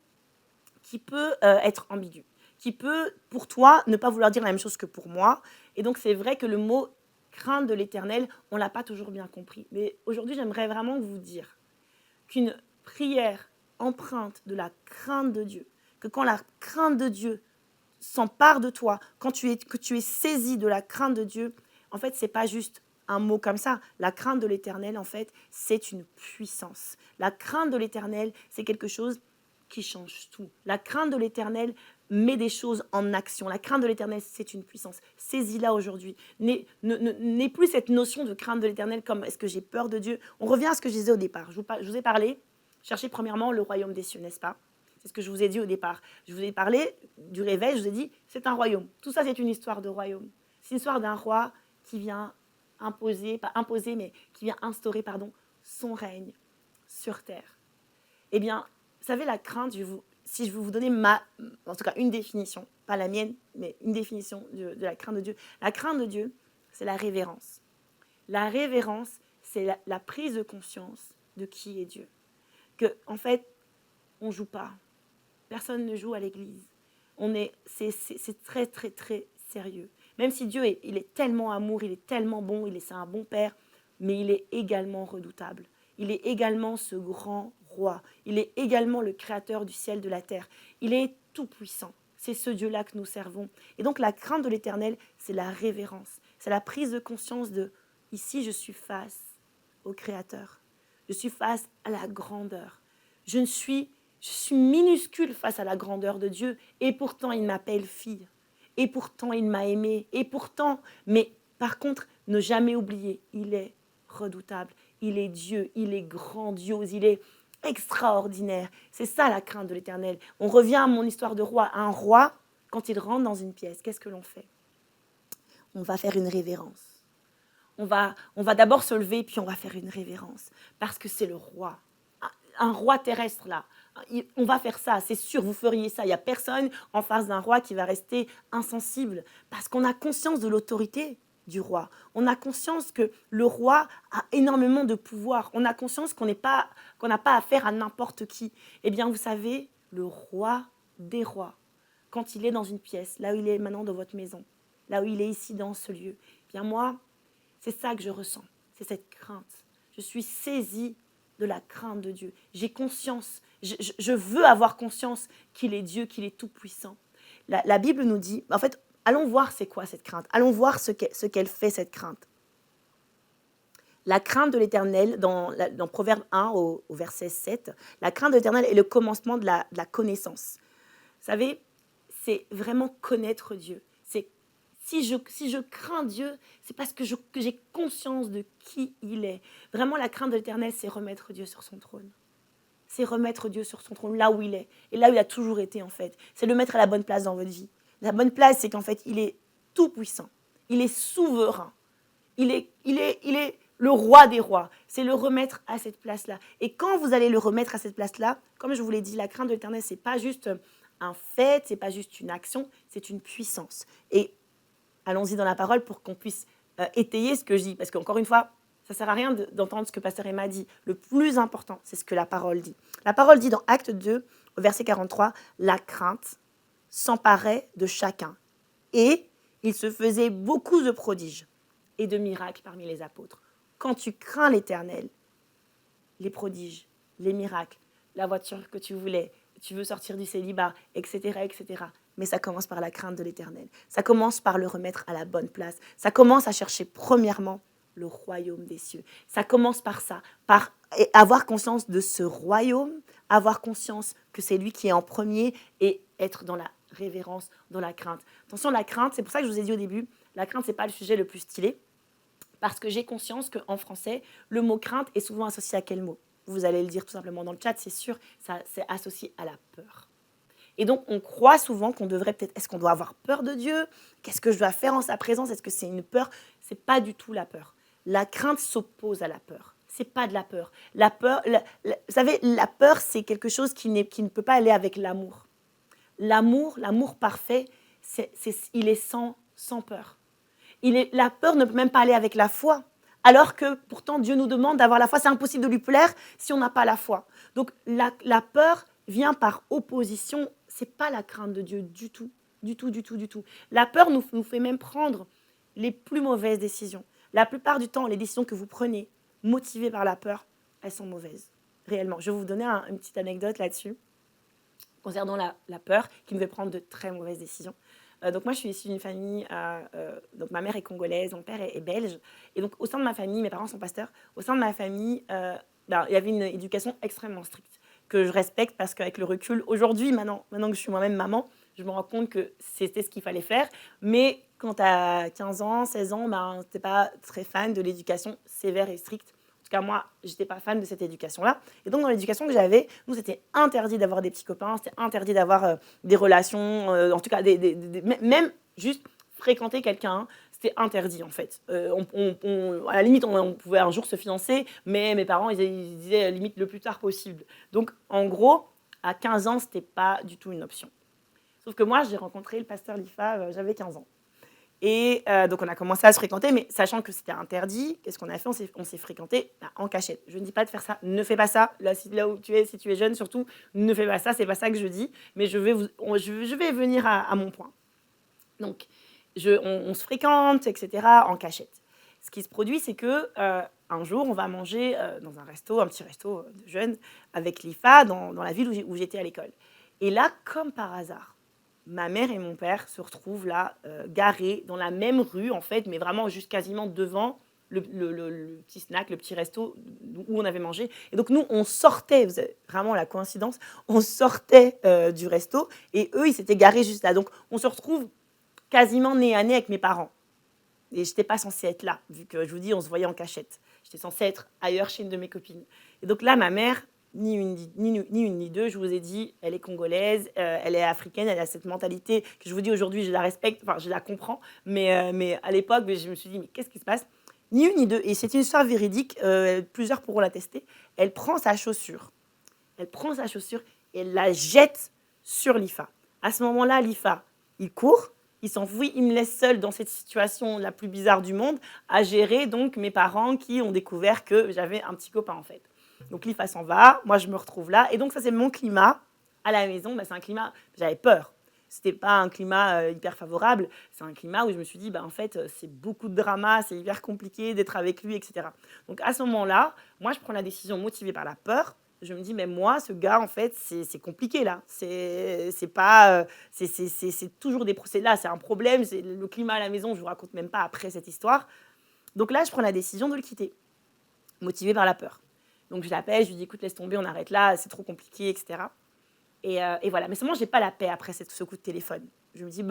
qui peut être ambigu, qui peut, pour toi, ne pas vouloir dire la même chose que pour moi. Et donc, c'est vrai que le mot crainte de l'Éternel, on ne l'a pas toujours bien compris. Mais aujourd'hui, j'aimerais vraiment vous dire qu'une prière empreinte de la crainte de Dieu, que quand la crainte de Dieu s'empare de toi, que tu es saisi de la crainte de Dieu, en fait, ce n'est pas juste un mot comme ça. La crainte de l'Éternel, en fait, c'est une puissance. La crainte de l'Éternel, c'est quelque chose qui change tout. La crainte de l'Éternel met des choses en action. La crainte de l'Éternel, c'est une puissance. Saisis-la aujourd'hui. N'aie plus cette notion de crainte de l'Éternel comme est-ce que j'ai peur de Dieu. On revient à ce que je disais au départ. Je vous ai parlé, cherchez premièrement le royaume des cieux, n'est-ce pas? C'est ce que je vous ai dit au départ. Je vous ai parlé du réveil, je vous ai dit, c'est un royaume. Tout ça, c'est une histoire de royaume. C'est une histoire d'un roi qui vient imposer, pas imposer, mais qui vient instaurer, son règne sur terre. Eh bien, vous savez, la crainte, si je veux vous donner en tout cas une définition, pas la mienne, mais une définition de la crainte de Dieu. La crainte de Dieu, c'est la révérence. La révérence, c'est la prise de conscience de qui est Dieu. Que, en fait, on ne joue pas. Personne ne joue à l'église. C'est très, très, très sérieux. Même si Dieu, il est tellement amour, il est tellement bon, c'est un bon père, mais il est également redoutable. Il est également ce grand roi. Il est également le créateur du ciel, de la terre. Il est tout puissant. C'est ce Dieu-là que nous servons. Et donc la crainte de l'Éternel, c'est la révérence. C'est la prise de conscience de « ici, je suis face au Créateur. Je suis face à la grandeur. Je suis minuscule face à la grandeur de Dieu. Et pourtant, il m'appelle fille. Et pourtant, il m'a aimée. Et pourtant, mais par contre, ne jamais oublier, il est redoutable. Il est Dieu, il est grandiose, il est extraordinaire. C'est ça la crainte de l'Éternel. On revient à mon histoire de roi. Un roi, quand il rentre dans une pièce, qu'est-ce que l'on fait? On va faire une révérence. On va d'abord se lever, puis on va faire une révérence. Parce que c'est le roi. Un roi terrestre, là. On va faire ça, c'est sûr, vous feriez ça. Il n'y a personne en face d'un roi qui va rester insensible. Parce qu'on a conscience de l'autorité du roi. On a conscience que le roi a énormément de pouvoir. On a conscience qu'on n'a pas affaire à n'importe qui. Eh bien, vous savez, le roi des rois, quand il est dans une pièce, là où il est maintenant dans votre maison, là où il est ici dans ce lieu, eh bien moi, c'est ça que je ressens, c'est cette crainte. Je suis saisie de la crainte de Dieu. J'ai conscience, je veux avoir conscience qu'il est Dieu, qu'il est tout-puissant. La Bible nous dit, en fait, allons voir c'est quoi cette crainte. Allons voir ce qu'elle fait, cette crainte. La crainte de l'Éternel, dans Proverbe 1 au verset 7, la crainte de l'Éternel est le commencement de la connaissance. Vous savez, c'est vraiment connaître Dieu. Si je crains Dieu, c'est parce que j'ai conscience de qui il est. Vraiment, la crainte de l'Éternel, c'est remettre Dieu sur son trône. C'est remettre Dieu sur son trône, là où il est. Et là où il a toujours été, en fait. C'est le mettre à la bonne place dans votre vie. La bonne place, c'est qu'en fait, il est tout puissant. Il est souverain. Il est le roi des rois. C'est le remettre à cette place-là. Et quand vous allez le remettre à cette place-là, comme je vous l'ai dit, la crainte de l'Éternel, c'est pas juste un fait, c'est pas juste une action, c'est une puissance. Et allons-y dans la parole pour qu'on puisse étayer ce que je dis. Parce qu'encore une fois, ça ne sert à rien d'entendre ce que Pasteur Emma dit. Le plus important, c'est ce que la parole dit. La parole dit dans Acte 2, au verset 43, « La crainte s'emparait de chacun. Et il se faisait beaucoup de prodiges et de miracles parmi les apôtres. » Quand tu crains l'Éternel, les prodiges, les miracles, la voiture que tu voulais, tu veux sortir du célibat, etc., etc., mais ça commence par la crainte de l'Éternel. Ça commence par le remettre à la bonne place. Ça commence à chercher premièrement le royaume des cieux. Ça commence par ça, par avoir conscience de ce royaume, avoir conscience que c'est lui qui est en premier et être dans la révérence, dans la crainte. Attention, la crainte, c'est pour ça que je vous ai dit au début, la crainte, ce n'est pas le sujet le plus stylé, parce que j'ai conscience qu'en français, le mot crainte est souvent associé à quel mot? Vous allez le dire tout simplement dans le chat, c'est sûr, ça, c'est associé à la peur. Et donc, on croit souvent qu'on devrait peut-être... Est-ce qu'on doit avoir peur de Dieu? Qu'est-ce que je dois faire en sa présence? Est-ce que c'est une peur? Ce n'est pas du tout la peur. La crainte s'oppose à la peur. Ce n'est pas de la peur. La peur, vous savez, la peur, c'est quelque chose qui ne peut pas aller avec l'amour. L'amour parfait, il est sans peur. La peur ne peut même pas aller avec la foi. Alors que pourtant Dieu nous demande d'avoir la foi. C'est impossible de lui plaire si on n'a pas la foi. Donc la peur vient par opposition. Ce n'est pas la crainte de Dieu du tout. Du tout, du tout, du tout. La peur nous fait même prendre les plus mauvaises décisions. La plupart du temps, les décisions que vous prenez, motivées par la peur, elles sont mauvaises. Réellement. Je vais vous donner une petite anecdote là-dessus, concernant la peur, qui me fait prendre de très mauvaises décisions. Donc moi, je suis issue d'une famille, donc ma mère est congolaise, mon père est belge. Et donc au sein de ma famille, mes parents sont pasteurs, au sein de ma famille, il y avait une éducation extrêmement stricte, que je respecte parce qu'avec le recul, aujourd'hui, maintenant que je suis moi-même maman, je me rends compte que c'était ce qu'il fallait faire. Mais quand tu as 15 ans, 16 ans, tu n'es pas très fan de l'éducation sévère et stricte. En tout cas, moi, je n'étais pas fan de cette éducation-là. Et donc, dans l'éducation que j'avais, nous, c'était interdit d'avoir des petits copains, c'était interdit d'avoir des relations, en tout cas, même juste fréquenter quelqu'un, c'était interdit, en fait. À la limite, on pouvait un jour se fiancer, mais mes parents, ils disaient limite le plus tard possible. Donc, en gros, à 15 ans, ce n'était pas du tout une option. Sauf que moi, j'ai rencontré le pasteur Lifa, j'avais 15 ans. Et donc, on a commencé à se fréquenter, mais sachant que c'était interdit, qu'est-ce qu'on a fait? On s'est fréquenté en cachette. Je ne dis pas de faire ça, ne fais pas ça. Là où tu es, si tu es jeune, surtout, ne fais pas ça, c'est pas ça que je dis. Mais je vais venir à mon point. Donc, on se fréquente, etc., en cachette. Ce qui se produit, c'est que un jour, on va manger dans un petit resto de jeunes, avec l'IFA, dans la ville où j'étais à l'école. Et là, comme par hasard, ma mère et mon père se retrouvent là, garés dans la même rue, en fait, mais vraiment juste quasiment devant le petit snack, le petit resto où on avait mangé. Et donc, nous, on sortait, vous avez vraiment la coïncidence, on sortait du resto et eux, ils s'étaient garés juste là. Donc, on se retrouve quasiment nez à nez avec mes parents. Et je n'étais pas censée être là, vu que, je vous dis, on se voyait en cachette. J'étais censée être ailleurs chez une de mes copines. Et donc là, ma mère, ni une ni deux, je vous ai dit, elle est congolaise, elle est africaine, elle a cette mentalité que je vous dis aujourd'hui, je la respecte, enfin, je la comprends. Mais à l'époque, je me suis dit, mais qu'est-ce qui se passe? Ni une ni deux. Et c'est une histoire véridique, plusieurs pourront l'attester. Elle prend sa chaussure et elle la jette sur l'IFA. À ce moment-là, l'IFA, il court, il s'enfuit, il me laisse seule dans cette situation la plus bizarre du monde à gérer donc mes parents qui ont découvert que j'avais un petit copain en fait. Donc l'IFA s'en va, moi je me retrouve là et donc ça c'est mon climat à la maison. C'est un climat, j'avais peur. C'était pas un climat hyper favorable, c'est un climat où je me suis dit, en fait, c'est beaucoup de drama, c'est hyper compliqué d'être avec lui, etc. Donc à ce moment-là, moi je prends la décision motivée par la peur. Je me dis, mais moi, ce gars, en fait, c'est compliqué, là. C'est toujours des procès. Là, c'est un problème. C'est le climat à la maison, je ne vous raconte même pas après cette histoire. Donc là, je prends la décision de le quitter, motivée par la peur. Donc je l'appelle, je lui dis, écoute, laisse tomber, on arrête là, c'est trop compliqué, etc. Et voilà. Mais seulement, je n'ai pas la paix après ce coup de téléphone. Je me dis,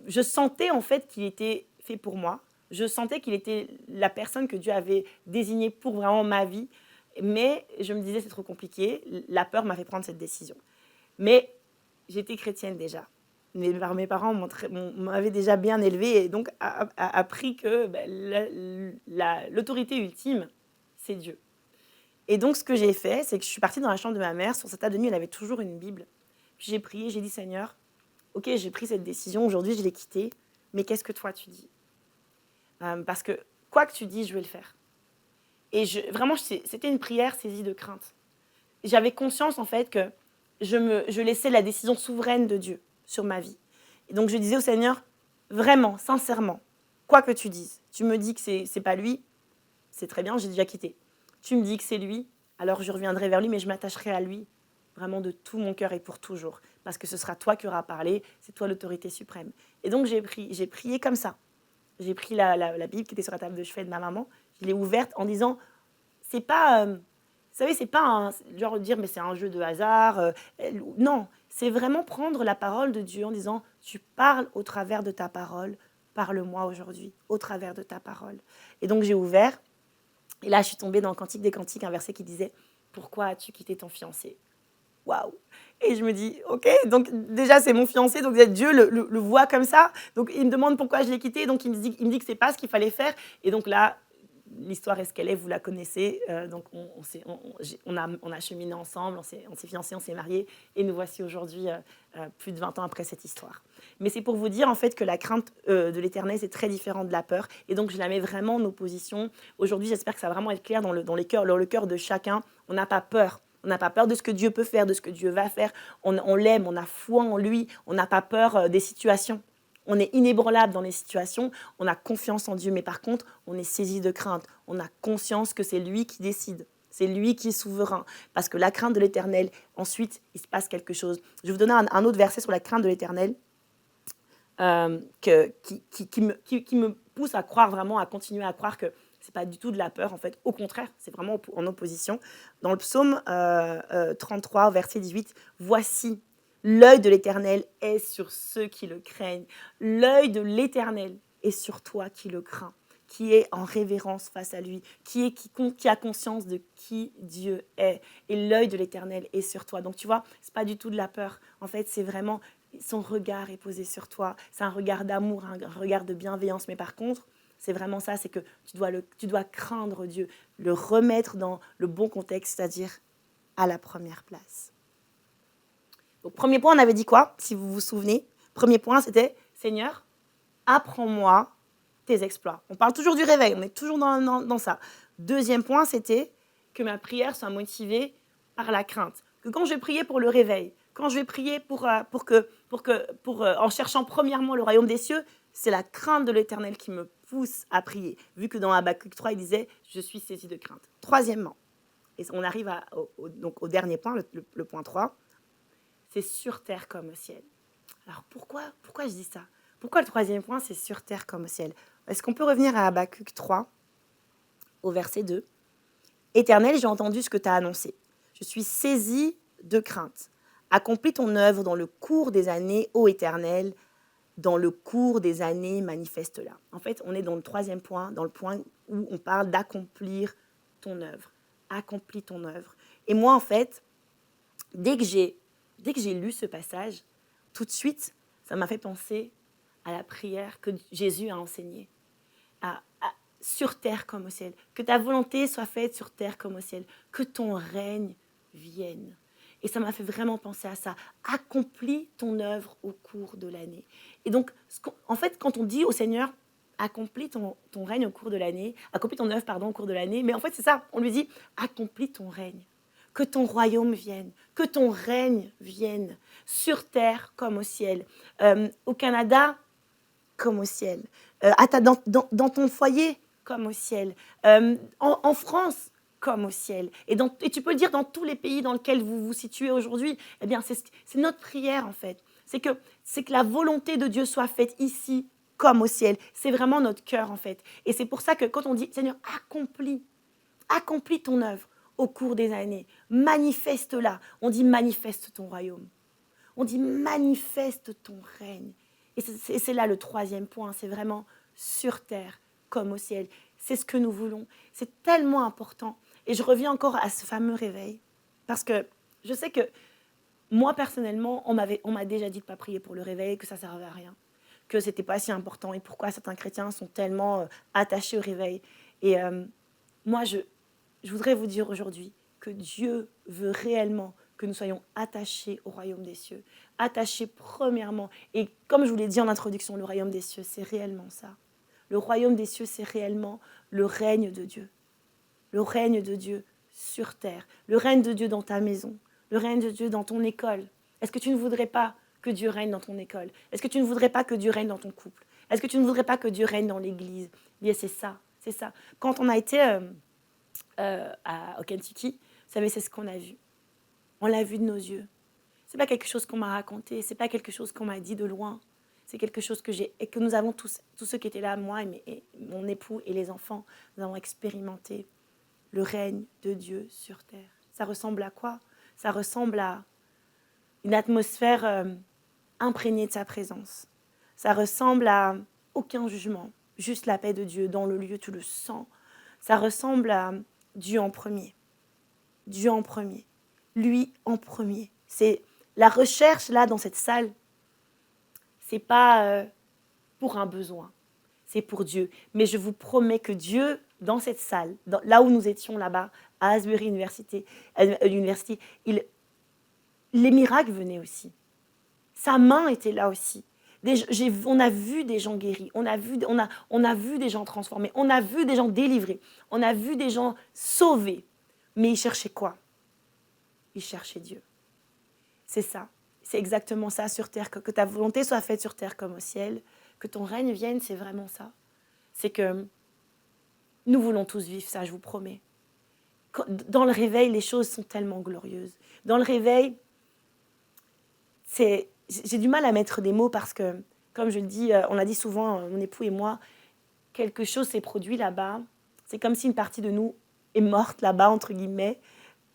je sentais, en fait, qu'il était fait pour moi. Je sentais qu'il était la personne que Dieu avait désignée pour vraiment ma vie. Mais je me disais, c'est trop compliqué. La peur m'a fait prendre cette décision. Mais j'étais chrétienne déjà. Mes parents m'avaient déjà bien élevée et donc appris que l'autorité ultime, c'est Dieu. Et donc, ce que j'ai fait, c'est que je suis partie dans la chambre de ma mère. Sur sa table de nuit, elle avait toujours une Bible. Puis j'ai prié, j'ai dit, Seigneur, ok, j'ai pris cette décision. Aujourd'hui, je l'ai quittée. Mais qu'est-ce que toi, tu dis? Parce que quoi que tu dis, je vais le faire. Et vraiment, c'était une prière saisie de crainte. J'avais conscience, en fait, que je laissais la décision souveraine de Dieu sur ma vie. Et donc, je disais au Seigneur, vraiment, sincèrement, quoi que tu dises, tu me dis que c'est pas lui, c'est très bien, j'ai déjà quitté. Tu me dis que c'est lui, alors je reviendrai vers lui, mais je m'attacherai à lui, vraiment de tout mon cœur et pour toujours. Parce que ce sera toi qui auras parlé, c'est toi l'autorité suprême. Et donc, j'ai prié comme ça. J'ai pris la Bible qui était sur la table de chevet de ma maman, je l'ai ouverte en disant, c'est pas, vous savez, c'est pas genre de dire, mais c'est un jeu de hasard. Non, c'est vraiment prendre la parole de Dieu en disant, tu parles au travers de ta parole, parle-moi aujourd'hui, au travers de ta parole. Et donc j'ai ouvert, et là je suis tombée dans le Cantique des Cantiques, un verset qui disait, pourquoi as-tu quitté ton fiancé? Waouh! Et je me dis, ok, donc déjà c'est mon fiancé, donc Dieu le voit comme ça, donc il me demande pourquoi je l'ai quitté, donc il me dit que c'est pas ce qu'il fallait faire, et donc là, l'histoire est ce qu'elle est, vous la connaissez. Donc on a cheminé ensemble, on s'est fiancés, on s'est mariés, et nous voici aujourd'hui plus de 20 ans après cette histoire. Mais c'est pour vous dire en fait que la crainte de l'Éternel, c'est très différent de la peur, et donc je la mets vraiment en opposition. Aujourd'hui, j'espère que ça va vraiment être clair dans le cœur de chacun. On n'a pas peur. On n'a pas peur de ce que Dieu peut faire, de ce que Dieu va faire. On l'aime, on a foi en lui, on n'a pas peur des situations. On est inébranlable dans les situations, on a confiance en Dieu, mais par contre, on est saisi de crainte. On a conscience que c'est lui qui décide, c'est lui qui est souverain. Parce que la crainte de l'Éternel, ensuite, il se passe quelque chose. Je vais vous donner un autre verset sur la crainte de l'Éternel qui me pousse à croire vraiment, à continuer à croire que ce n'est pas du tout de la peur, en fait. Au contraire, c'est vraiment en opposition. Dans le psaume 33, verset 18, « Voici, l'œil de l'Éternel est sur ceux qui le craignent. L'œil de l'Éternel est sur toi qui le crains, qui est en révérence face à lui, qui a conscience de qui Dieu est. Et l'œil de l'Éternel est sur toi. » Donc tu vois, ce n'est pas du tout de la peur. En fait, c'est vraiment son regard est posé sur toi. C'est un regard d'amour, un regard de bienveillance. Mais par contre, c'est vraiment ça, c'est que tu dois craindre Dieu, le remettre dans le bon contexte, c'est-à-dire à la première place. Donc, premier point, on avait dit quoi, si vous vous souvenez? Premier point, c'était « Seigneur, apprends-moi tes exploits ». On parle toujours du réveil, on est toujours dans ça. Deuxième point, c'était que ma prière soit motivée par la crainte. Que quand je vais prier pour le réveil, quand je vais prier en cherchant premièrement le royaume des cieux, c'est la crainte de l'Éternel qui me pousse à prier. Vu que dans Habakkuk 3, il disait « Je suis saisi de crainte ». Troisièmement, et on arrive au dernier point, le point 3, c'est sur terre comme au ciel. Alors pourquoi je dis ça? Pourquoi le troisième point, c'est sur terre comme au ciel? Est-ce qu'on peut revenir à Habakkuk 3, au verset 2? « Éternel, j'ai entendu ce que tu as annoncé. Je suis saisi de crainte. Accomplis ton œuvre dans le cours des années, ô Éternel, dans le cours des années, manifeste-la. » En fait, on est dans le troisième point, dans le point où on parle d'accomplir ton œuvre. Accomplis ton œuvre. Et moi, en fait, dès que j'ai lu ce passage, tout de suite, ça m'a fait penser à la prière que Jésus a enseignée. Sur terre comme au ciel. Que ta volonté soit faite sur terre comme au ciel. Que ton règne vienne. Et ça m'a fait vraiment penser à ça. Accomplis ton œuvre au cours de l'année. Et donc, en fait, quand on dit au Seigneur, accomplis ton règne au cours de l'année, accomplis ton œuvre, au cours de l'année, mais en fait, c'est ça, on lui dit, accomplis ton règne. Que ton royaume vienne, que ton règne vienne, sur terre comme au ciel, au Canada comme au ciel, dans ton foyer comme au ciel, en France comme au ciel. Et tu peux le dire dans tous les pays dans lesquels vous vous situez aujourd'hui. Eh bien, c'est notre prière en fait. C'est que la volonté de Dieu soit faite ici comme au ciel. C'est vraiment notre cœur en fait. Et c'est pour ça que quand on dit Seigneur, accomplis ton œuvre au cours des années, manifeste-la. On dit manifeste ton royaume. On dit manifeste ton règne. Et c'est là le troisième point, c'est vraiment sur terre comme au ciel. C'est ce que nous voulons. C'est tellement important. Et je reviens encore à ce fameux réveil. Parce que je sais que moi, personnellement, on m'a déjà dit de ne pas prier pour le réveil, que ça ne servait à rien, que ce n'était pas si important. Et pourquoi certains chrétiens sont tellement attachés au réveil. Et moi, je voudrais vous dire aujourd'hui que Dieu veut réellement que nous soyons attachés au royaume des cieux. Attachés premièrement. Et comme je vous l'ai dit en introduction, le royaume des cieux, c'est réellement ça. Le royaume des cieux, c'est réellement le règne de Dieu. Le règne de Dieu sur terre. Le règne de Dieu dans ta maison. Le règne de Dieu dans ton école. Est-ce que tu ne voudrais pas que Dieu règne dans ton école? Est-ce que tu ne voudrais pas que Dieu règne dans ton couple? Est-ce que tu ne voudrais pas que Dieu règne dans l'église? Bien, c'est ça. Quand on a été au Kentucky, vous savez, c'est ce qu'on a vu. On l'a vu de nos yeux. Ce n'est pas quelque chose qu'on m'a raconté. Ce n'est pas quelque chose qu'on m'a dit de loin. C'est quelque chose que nous avons tous ceux qui étaient là, moi et mon époux et les enfants, nous avons expérimenté le règne de Dieu sur terre. Ça ressemble à quoi? Ça ressemble à une atmosphère imprégnée de sa présence. Ça ressemble à aucun jugement, juste la paix de Dieu dans le lieu, tu le sens. Ça ressemble à Dieu en premier. Dieu en premier. Lui en premier. C'est la recherche là dans cette salle. C'est pas pour un besoin, c'est pour Dieu. Mais je vous promets que Dieu, dans cette salle, là où nous étions là-bas, à Asbury University, les miracles venaient aussi. Sa main était là aussi. On a vu des gens guéris, on a vu des gens transformés, on a vu des gens délivrés, on a vu des gens sauvés. Mais ils cherchaient quoi? Ils cherchaient Dieu. C'est ça. C'est exactement ça sur terre. Que ta volonté soit faite sur terre comme au ciel. Que ton règne vienne, c'est vraiment ça. C'est que nous voulons tous vivre ça, je vous promets. Dans le réveil, les choses sont tellement glorieuses. Dans le réveil, j'ai du mal à mettre des mots parce que, comme je le dis, on l'a dit souvent, mon époux et moi, quelque chose s'est produit là-bas. C'est comme si une partie de nous est morte là-bas, entre guillemets.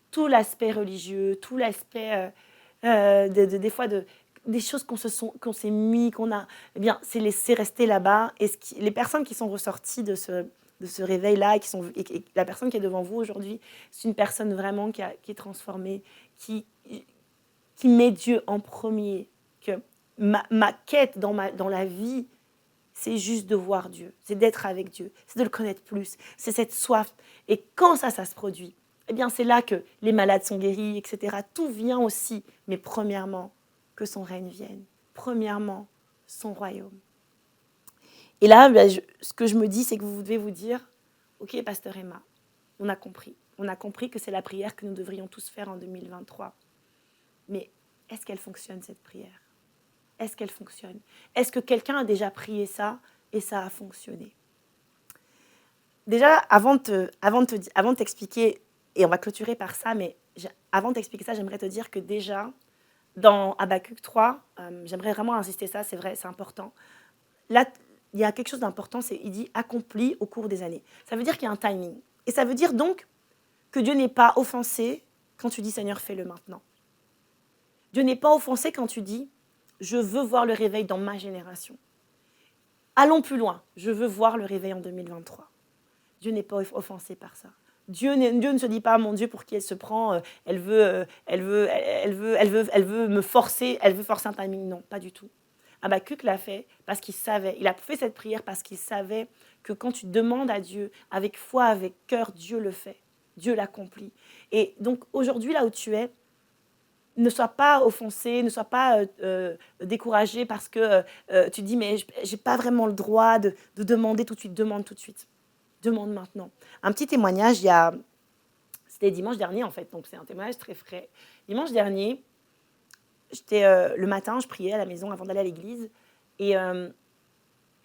Tout l'aspect religieux, tout l'aspect, des fois, des choses qu'on s'est mis, eh bien, c'est laissé rester là-bas. Et les personnes qui sont ressorties de ce réveil-là, et la personne qui est devant vous aujourd'hui, c'est une personne vraiment qui est transformée, qui met Dieu en premier. Que ma quête dans la vie, c'est juste de voir Dieu, c'est d'être avec Dieu, c'est de le connaître plus, c'est cette soif. Et quand ça se produit, eh bien c'est là que les malades sont guéris, etc. Tout vient aussi, mais premièrement, que son règne vienne. Premièrement, son royaume. Et là, ce que je me dis, c'est que vous devez vous dire, ok, Pasteur Emma, on a compris. On a compris que c'est la prière que nous devrions tous faire en 2023. Mais est-ce qu'elle fonctionne, cette prière? Est-ce qu'elle fonctionne? Est-ce que quelqu'un a déjà prié ça et ça a fonctionné? Déjà, avant de t'expliquer, et on va clôturer par ça, mais avant de t'expliquer ça, j'aimerais te dire que déjà, dans Habakkuk 3, j'aimerais vraiment insister ça, c'est vrai, c'est important. Là, il y a quelque chose d'important, il dit « accompli au cours des années ». Ça veut dire qu'il y a un timing. Et ça veut dire donc que Dieu n'est pas offensé quand tu dis « Seigneur, fais-le maintenant ». Dieu n'est pas offensé quand tu dis « je veux voir le réveil dans ma génération ». Allons plus loin, je veux voir le réveil en 2023. Dieu n'est pas offensé par ça. Dieu ne se dit pas, mon Dieu, pour qui elle se prend, elle veut me forcer, elle veut forcer un timing. Non, pas du tout. Habakkuk l'a fait parce qu'il savait, il a fait cette prière parce qu'il savait que quand tu demandes à Dieu, avec foi, avec cœur, Dieu le fait. Dieu l'accomplit. Et donc aujourd'hui, là où tu es, ne sois pas offensé, ne sois pas découragé parce que tu dis, mais je n'ai pas vraiment le droit de demander tout de suite. Demande tout de suite. Demande maintenant. Un petit témoignage, c'était dimanche dernier en fait, donc c'est un témoignage très frais. Dimanche dernier, le matin, je priais à la maison avant d'aller à l'église et je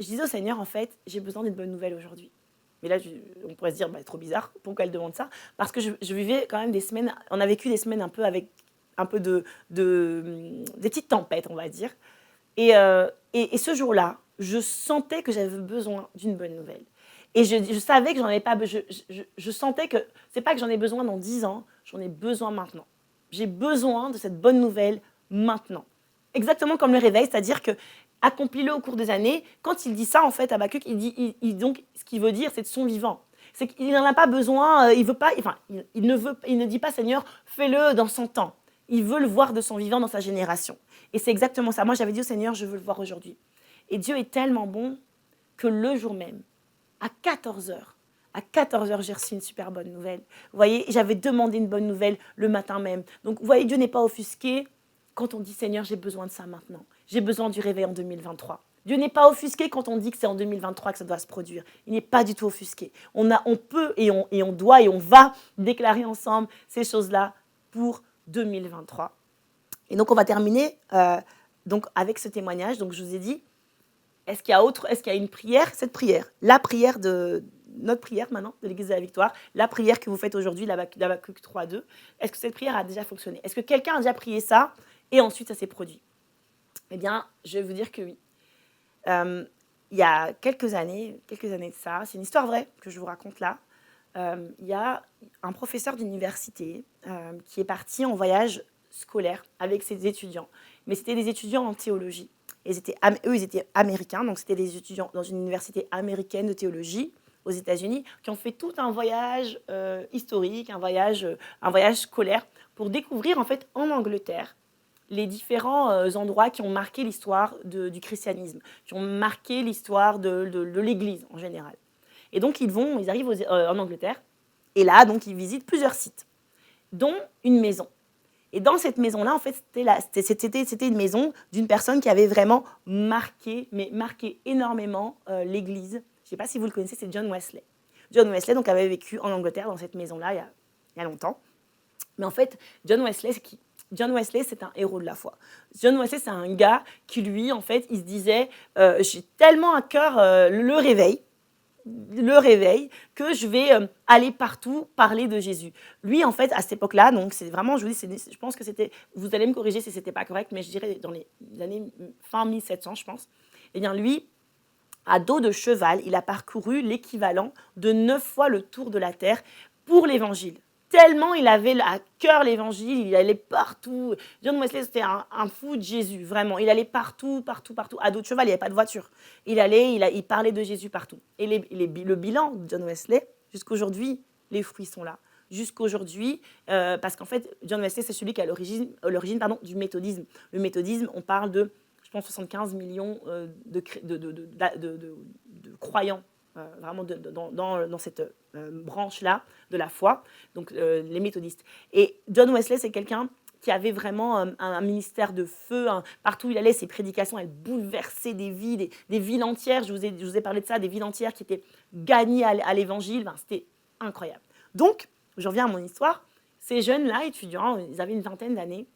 disais au Seigneur, en fait, j'ai besoin d'une bonne nouvelle aujourd'hui. Mais là, on pourrait se dire, trop bizarre, pourquoi elle demande ça? Parce que je vivais quand même des semaines, on a vécu des semaines un peu avec un peu des petites tempêtes, on va dire. Et ce jour-là, je sentais que j'avais besoin d'une bonne nouvelle. Et je savais que j'en avais pas besoin. Je sentais que c'est pas que j'en ai besoin dans 10 ans, j'en ai besoin maintenant. J'ai besoin de cette bonne nouvelle maintenant. Exactement comme le réveil, c'est-à-dire que accomplis-le au cours des années. Quand il dit ça, en fait, Habakkuk, donc ce qu'il veut dire, c'est de son vivant. C'est qu'il n'en a pas besoin, il ne dit pas Seigneur, fais-le dans 100 ans. Il veut le voir de son vivant dans sa génération. Et c'est exactement ça. Moi, j'avais dit au Seigneur, je veux le voir aujourd'hui. Et Dieu est tellement bon que le jour même, à 14h, j'ai reçu une super bonne nouvelle. Vous voyez, j'avais demandé une bonne nouvelle le matin même. Donc, vous voyez, Dieu n'est pas offusqué quand on dit « Seigneur, j'ai besoin de ça maintenant. J'ai besoin du réveil en 2023 ». Dieu n'est pas offusqué quand on dit que c'est en 2023 que ça doit se produire. Il n'est pas du tout offusqué. On peut et on doit et on va déclarer ensemble ces choses-là pour 2023. Et donc, on va terminer donc, avec ce témoignage. Donc, je vous ai dit, est-ce qu'il y a une prière? Cette prière, notre prière maintenant de l'Église de la Victoire, la prière que vous faites aujourd'hui, l'Habakkuk 3.2, est-ce que cette prière a déjà fonctionné? Est-ce que quelqu'un a déjà prié ça et ensuite ça s'est produit? Eh bien, je vais vous dire que oui. Il y a quelques années de ça, c'est une histoire vraie que je vous raconte là, il y a un professeur d'université qui est parti en voyage scolaire avec ses étudiants. Mais c'était des étudiants en théologie. Ils étaient américains, donc c'était des étudiants dans une université américaine de théologie aux États-Unis qui ont fait tout un voyage historique, un voyage scolaire pour découvrir en fait en Angleterre les différents endroits qui ont marqué l'histoire du christianisme, qui ont marqué l'histoire de l'Église en général. Et donc, ils arrivent en Angleterre. Et là, donc, ils visitent plusieurs sites, dont une maison. Et dans cette maison-là, en fait, c'était une maison d'une personne qui avait vraiment marqué énormément l'Église. Je ne sais pas si vous le connaissez, c'est John Wesley. John Wesley donc, avait vécu en Angleterre, dans cette maison-là, il y a longtemps. Mais en fait, John Wesley, c'est un héros de la foi. John Wesley, c'est un gars qui, lui, en fait, il se disait j'ai tellement à cœur le réveil, que je vais aller partout parler de Jésus. Lui, en fait, à cette époque-là, donc c'est vraiment, je pense que c'était, vous allez me corriger si c'était pas correct, mais je dirais dans les années fin 1700, je pense. Eh bien, lui, à dos de cheval, il a parcouru l'équivalent de 9 fois le tour de la terre pour l'évangile. Tellement il avait à cœur l'évangile, il allait partout. John Wesley, c'était un fou de Jésus, vraiment. Il allait partout. À dos de cheval, il n'y avait pas de voiture. Il parlait de Jésus partout. Et le bilan de John Wesley, jusqu'aujourd'hui, les fruits sont là. Jusqu'aujourd'hui, parce qu'en fait, John Wesley, c'est celui qui est à l'origine du méthodisme. Le méthodisme, on parle de, je pense, 75 millions de croyants. Vraiment dans cette branche-là de la foi, donc les méthodistes. Et John Wesley, c'est quelqu'un qui avait vraiment un ministère de feu. Partout où il allait, ses prédications, elles bouleversaient des vies, des villes entières. Je vous ai parlé de ça, des villes entières qui étaient gagnées à l'évangile. Enfin, c'était incroyable. Donc, je reviens à mon histoire. Ces jeunes-là, étudiants, ils avaient une vingtaine d'années,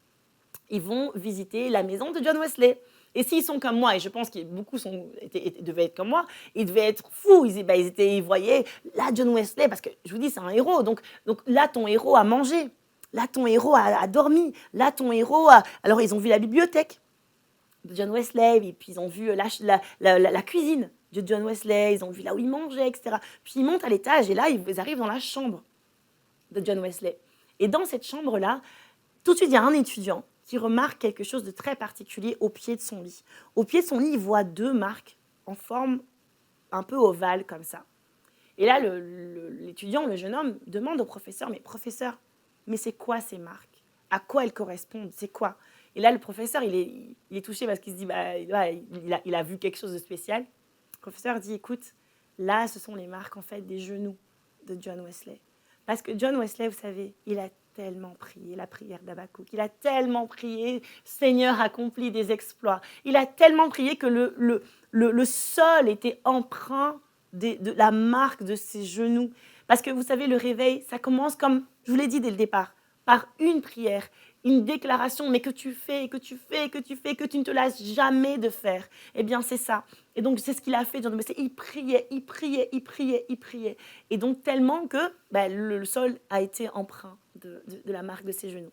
ils vont visiter la maison de John Wesley. Et s'ils sont comme moi, et je pense que beaucoup devaient être comme moi, ils devaient être fous. Ils voyaient là John Wesley, parce que je vous dis, c'est un héros. Donc là, ton héros a mangé. Là, ton héros a dormi. Là, ton héros a... Alors, ils ont vu la bibliothèque de John Wesley, et puis ils ont vu la cuisine de John Wesley, ils ont vu là où il mangeait, etc. Puis ils montent à l'étage, et là, ils arrivent dans la chambre de John Wesley. Et dans cette chambre-là, tout de suite, il y a un étudiant qui remarque quelque chose de très particulier au pied de son lit. Au pied de son lit, il voit 2 marques en forme un peu ovale comme ça. Et là, l'étudiant, le jeune homme, demande au professeur, mais professeur, mais c'est quoi ces marques? À quoi elles correspondent? C'est quoi? Et là, le professeur, il est touché parce qu'il se dit, il a vu quelque chose de spécial. Le professeur dit, écoute, là, ce sont les marques en fait des genoux de John Wesley. Parce que John Wesley, vous savez, il a tellement prié la prière d'Habakkuk. Il a tellement prié, Seigneur, accomplis des exploits. Il a tellement prié que le sol était empreint de la marque de ses genoux. Parce que vous savez, le réveil, ça commence comme, je vous l'ai dit dès le départ, par une prière, une déclaration, mais que tu fais, que tu ne te lasses jamais de faire. Eh bien, c'est ça. Et donc, c'est ce qu'il a fait, John Wesley. Il priait. Et donc, tellement que le sol a été empreint de la marque de ses genoux.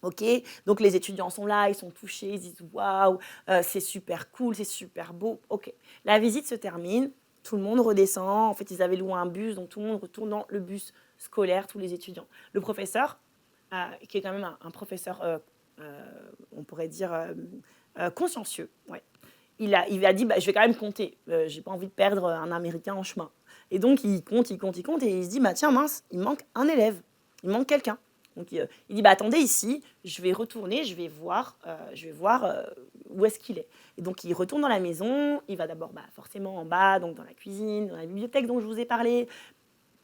Ok, donc les étudiants sont là, ils sont touchés, ils disent waouh, c'est super cool, c'est super beau. Ok, la visite se termine, tout le monde redescend. En fait, ils avaient loué un bus, donc tout le monde retourne dans le bus scolaire, tous les étudiants. Le professeur, qui est quand même un professeur, on pourrait dire consciencieux, ouais. Il a dit je vais quand même compter, j'ai pas envie de perdre un Américain en chemin. Et donc il compte, et il se dit tiens mince, il manque un élève, il manque quelqu'un. Donc il dit attendez ici, je vais retourner, je vais voir où est-ce qu'il est. Et donc il retourne dans la maison, il va d'abord forcément en bas, donc dans la cuisine, dans la bibliothèque dont je vous ai parlé.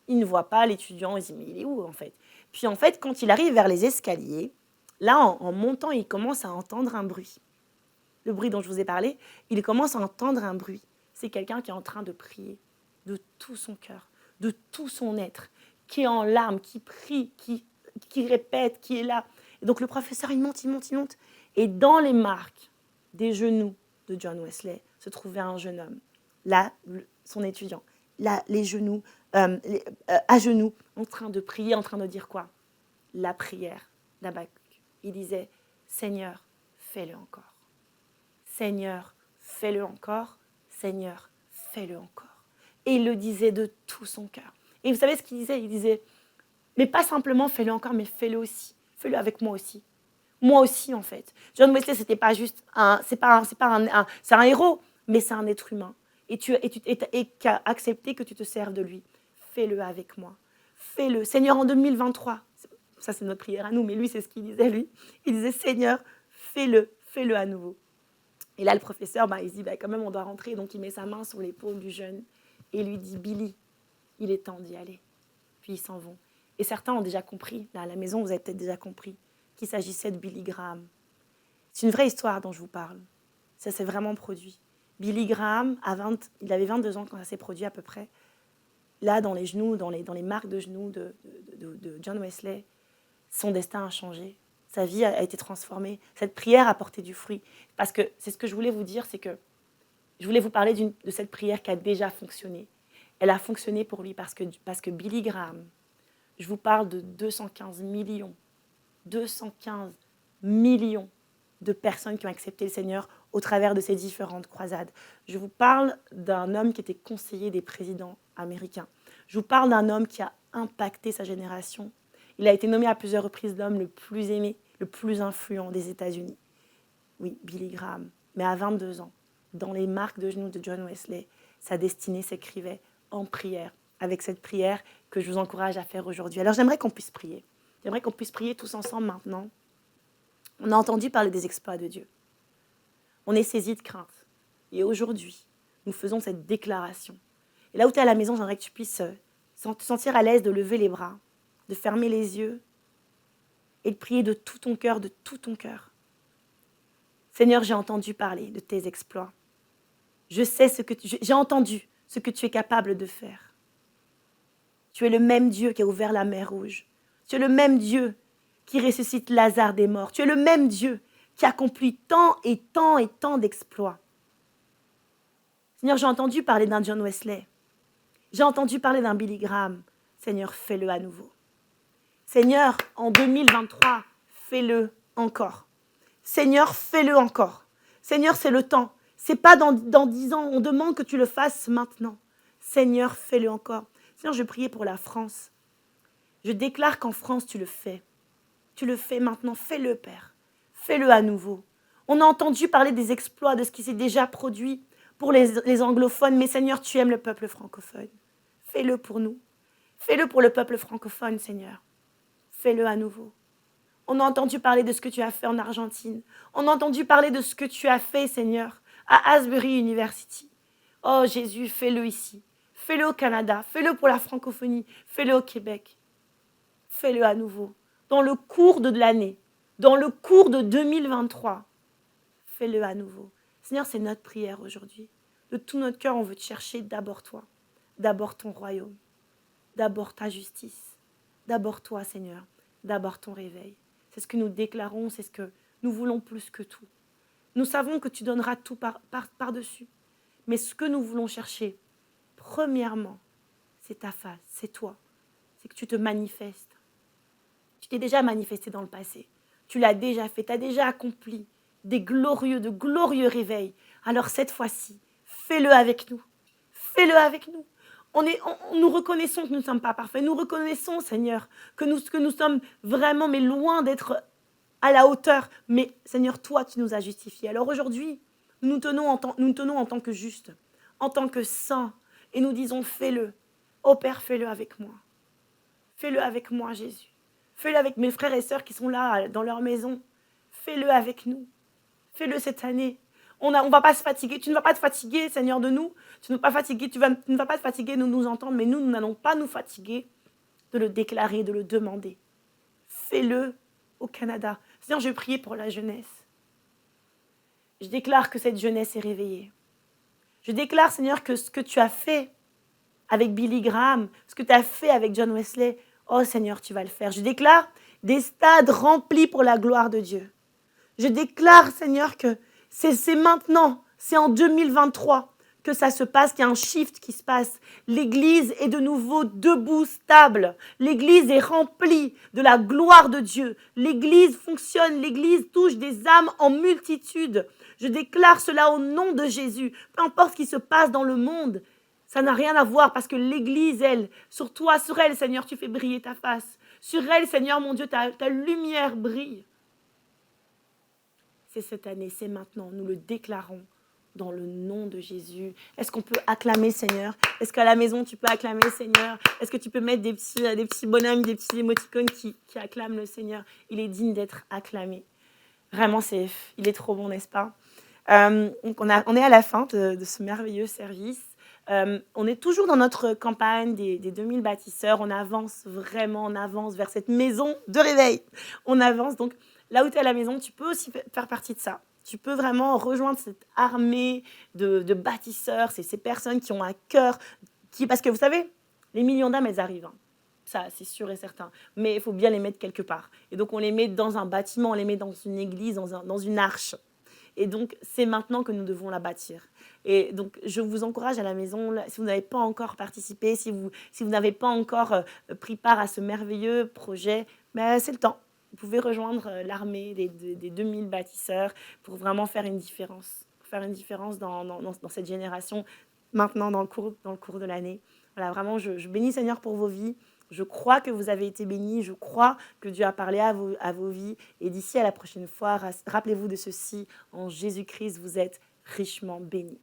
Il ne voit pas l'étudiant, il se dit mais il est où en fait? Puis en fait quand il arrive vers les escaliers, là en montant il commence à entendre un bruit. Le bruit dont je vous ai parlé, il commence à entendre un bruit. C'est quelqu'un qui est en train de prier de tout son cœur, de tout son être, qui est en larmes, qui prie, qui répète, qui est là. Et donc le professeur, il monte. Et dans les marques des genoux de John Wesley se trouvait un jeune homme. Là, son étudiant. Là, les genoux, à genoux, en train de prier, en train de dire quoi? La prière d'Habakkuk. Il disait, Seigneur, fais-le encore. Seigneur, fais-le encore. Seigneur, fais-le encore. Et il le disait de tout son cœur. Et vous savez ce qu'il disait? Il disait, mais pas simplement fais-le encore, mais fais-le aussi. Fais-le avec moi aussi. Moi aussi, en fait. John Wesley, c'était pas juste c'est un héros, mais c'est un être humain. Et tu as accepté que tu te serves de lui. Fais-le avec moi. Fais-le. Seigneur, en 2023, ça c'est notre prière à nous, mais lui, c'est ce qu'il disait, lui. Il disait, Seigneur, fais-le à nouveau. Et là, le professeur, il se dit, quand même, on doit rentrer. Donc, il met sa main sur l'épaule du jeune et lui dit, Billy, Il est temps d'y aller. Puis ils s'en vont. Et certains ont déjà compris, là à la maison, vous avez peut-être déjà compris, qu'il s'agissait de Billy Graham. C'est une vraie histoire dont je vous parle. Ça s'est vraiment produit. Billy Graham, il avait 22 ans quand ça s'est produit à peu près. Là, dans les genoux, dans les marques de genoux de John Wesley, son destin a changé. Sa vie a été transformée. Cette prière a porté du fruit. Parce que c'est ce que je voulais vous dire, c'est que je voulais vous parler de cette prière qui a déjà fonctionné. Elle a fonctionné pour lui parce que Billy Graham, je vous parle de 215 millions de personnes qui ont accepté le Seigneur au travers de ces différentes croisades. Je vous parle d'un homme qui était conseiller des présidents américains. Je vous parle d'un homme qui a impacté sa génération. Il a été nommé à plusieurs reprises l'homme le plus aimé, le plus influent des États-Unis. Oui, Billy Graham. Mais à 22 ans, dans les marques de genoux de John Wesley, sa destinée s'écrivait en prière, avec cette prière que je vous encourage à faire aujourd'hui. Alors j'aimerais qu'on puisse prier. J'aimerais qu'on puisse prier tous ensemble maintenant. On a entendu parler des exploits de Dieu. On est saisi de crainte. Et aujourd'hui, nous faisons cette déclaration. Et là où tu es à la maison, j'aimerais que tu puisses te sentir à l'aise de lever les bras, de fermer les yeux et de prier de tout ton cœur, de tout ton cœur. Seigneur, j'ai entendu parler de tes exploits. J'ai entendu ce que tu es capable de faire. Tu es le même Dieu qui a ouvert la mer Rouge. Tu es le même Dieu qui ressuscite Lazare des morts. Tu es le même Dieu qui accomplit tant et tant et tant d'exploits. Seigneur, j'ai entendu parler d'un John Wesley. J'ai entendu parler d'un Billy Graham. Seigneur, fais-le à nouveau. Seigneur, en 2023, fais-le encore. Seigneur, fais-le encore. Seigneur, c'est le temps. C'est pas dans 10 ans. On demande que tu le fasses maintenant. Seigneur, fais-le encore. Seigneur, je priais pour la France. Je déclare qu'en France, tu le fais. Tu le fais maintenant. Fais-le, Père. Fais-le à nouveau. On a entendu parler des exploits, de ce qui s'est déjà produit pour les anglophones. Mais Seigneur, tu aimes le peuple francophone. Fais-le pour nous. Fais-le pour le peuple francophone, Seigneur. Fais-le à nouveau. On a entendu parler de ce que tu as fait en Argentine. On a entendu parler de ce que tu as fait, Seigneur, à Asbury University. Oh Jésus, fais-le ici. Fais-le au Canada. Fais-le pour la francophonie. Fais-le au Québec. Fais-le à nouveau. Dans le cours de l'année, dans le cours de 2023, fais-le à nouveau. Seigneur, c'est notre prière aujourd'hui. De tout notre cœur, on veut te chercher d'abord toi, d'abord ton royaume, d'abord ta justice, d'abord toi, Seigneur, d'abord ton réveil. C'est ce que nous déclarons, c'est ce que nous voulons plus que tout. Nous savons que tu donneras tout par-dessus. Mais ce que nous voulons chercher, premièrement, c'est ta face, c'est toi. C'est que tu te manifestes. Tu t'es déjà manifesté dans le passé. Tu l'as déjà fait, tu as déjà accompli de glorieux réveils. Alors cette fois-ci, fais-le avec nous. Fais-le avec nous. Nous reconnaissons que nous ne sommes pas parfaits. Nous reconnaissons, Seigneur, que nous sommes vraiment, mais loin d'être à la hauteur. Mais Seigneur, toi, tu nous as justifiés. Alors aujourd'hui, nous tenons en tant que justes, en tant que saints, et nous disons, fais-le. Oh Père, fais-le avec moi. Fais-le avec moi, Jésus. Fais-le avec mes frères et sœurs qui sont là, dans leur maison. Fais-le avec nous. Fais-le cette année. On va pas se fatiguer. Tu ne vas pas te fatiguer, Seigneur, de nous. Tu ne vas pas te fatiguer de nous entendre, mais nous n'allons pas nous fatiguer de le déclarer, de le demander. Fais-le au Canada. Seigneur, je prie pour la jeunesse. Je déclare que cette jeunesse est réveillée. Je déclare, Seigneur, que ce que tu as fait avec Billy Graham, ce que tu as fait avec John Wesley, oh Seigneur, tu vas le faire. Je déclare des stades remplis pour la gloire de Dieu. Je déclare, Seigneur, que c'est maintenant, c'est en 2023 que ça se passe, qu'il y a un shift qui se passe. L'Église est de nouveau debout, stable. L'Église est remplie de la gloire de Dieu. L'Église fonctionne, l'Église touche des âmes en multitude. Je déclare cela au nom de Jésus. Peu importe ce qui se passe dans le monde, ça n'a rien à voir parce que l'Église, elle, sur toi, sur elle, Seigneur, tu fais briller ta face. Sur elle, Seigneur, mon Dieu, ta lumière brille. C'est cette année, c'est maintenant, nous le déclarons dans le nom de Jésus. Est-ce qu'on peut acclamer, Seigneur? Est-ce qu'à la maison, tu peux acclamer, Seigneur? Est-ce que tu peux mettre des petits bonhommes, des petits émoticônes qui acclament le Seigneur? Il est digne d'être acclamé. Vraiment, il est trop bon, n'est-ce pas? Donc on est à la fin de ce merveilleux service. On est toujours dans notre campagne des 2000 bâtisseurs. On avance vraiment, on avance vers cette maison de réveil. On avance. Donc, là où tu es à la maison, tu peux aussi faire partie de ça. Tu peux vraiment rejoindre cette armée de bâtisseurs, ces personnes qui ont un cœur. Parce que vous savez, les millions d'âmes, elles arrivent. Hein. Ça, c'est sûr et certain. Mais il faut bien les mettre quelque part. Et donc, on les met dans un bâtiment, on les met dans une église, dans une arche. Et donc, c'est maintenant que nous devons la bâtir. Et donc, je vous encourage à la maison, si vous n'avez pas encore participé, si vous n'avez pas encore pris part à ce merveilleux projet, ben, c'est le temps. Vous pouvez rejoindre l'armée des 2000 bâtisseurs pour vraiment faire une différence. Pour faire une différence dans cette génération, maintenant, dans le cours de l'année. Voilà, vraiment, je bénis Seigneur pour vos vies. Je crois que vous avez été bénis. Je crois que Dieu a parlé à vos vies. Et d'ici à la prochaine fois, rappelez-vous de ceci. En Jésus-Christ, vous êtes richement bénis.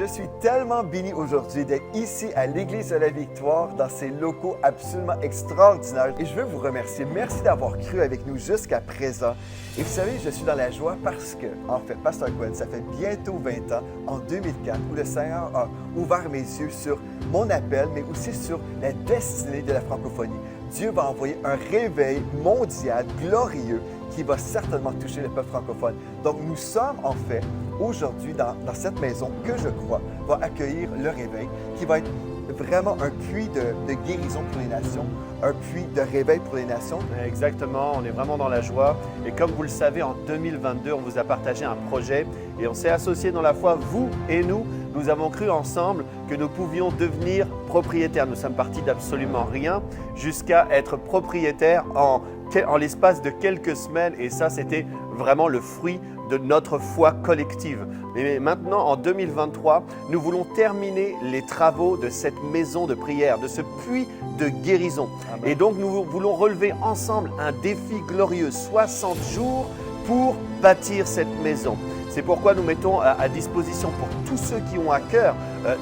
Je suis tellement béni aujourd'hui d'être ici à l'Église de la Victoire dans ces locaux absolument extraordinaires et je veux vous remercier. Merci d'avoir cru avec nous jusqu'à présent. Et vous savez, je suis dans la joie parce que, en fait, Pasteur Gwen, ça fait bientôt 20 ans, en 2004, où le Seigneur a ouvert mes yeux sur mon appel, mais aussi sur la destinée de la francophonie. Dieu va envoyer un réveil mondial glorieux qui va certainement toucher le peuple francophone. Donc, nous sommes en fait aujourd'hui dans cette maison que je crois va accueillir le réveil, qui va être vraiment un puits de guérison pour les nations, un puits de réveil pour les nations. Exactement, on est vraiment dans la joie. Et comme vous le savez, en 2022, on vous a partagé un projet et on s'est associés dans la foi, vous et nous. Nous avons cru ensemble que nous pouvions devenir propriétaires. Nous sommes partis d'absolument rien jusqu'à être propriétaires en l'espace de quelques semaines. Et ça, c'était vraiment le fruit de notre foi collective. Mais maintenant, en 2023, nous voulons terminer les travaux de cette maison de prière, de ce puits de guérison. Amen. Et donc, nous voulons relever ensemble un défi glorieux, 60 jours pour bâtir cette maison. C'est pourquoi nous mettons à disposition pour tous ceux qui ont à cœur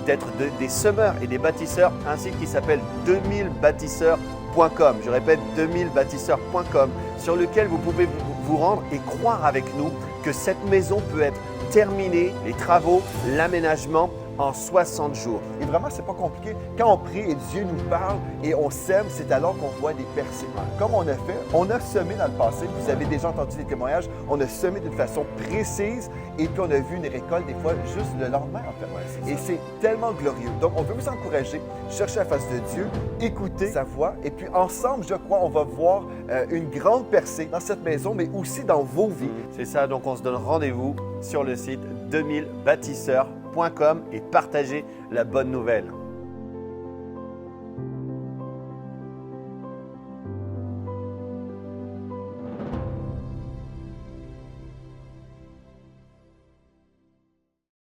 d'être des semeurs et des bâtisseurs, un site qui s'appelle 2000bâtisseurs.com. Je répète, 2000bâtisseurs.com, sur lequel vous pouvez vous rendre et croire avec nous que cette maison peut être terminée, les travaux, l'aménagement en 60 jours. Et vraiment, c'est pas compliqué. Quand on prie et Dieu nous parle et on sème, c'est alors qu'on voit des percées. Comme on a fait, on a semé dans le passé. Vous avez déjà entendu des témoignages. On a semé d'une façon précise et puis on a vu une récolte des fois juste le lendemain en fait. Et c'est tellement glorieux. Donc, on veut vous encourager, chercher la face de Dieu, écouter sa voix et puis ensemble, je crois, on va voir une grande percée dans cette maison, mais aussi dans vos vies. C'est ça, donc on se donne rendez-vous sur le site 2000bâtisseurs.com et partagez la bonne nouvelle.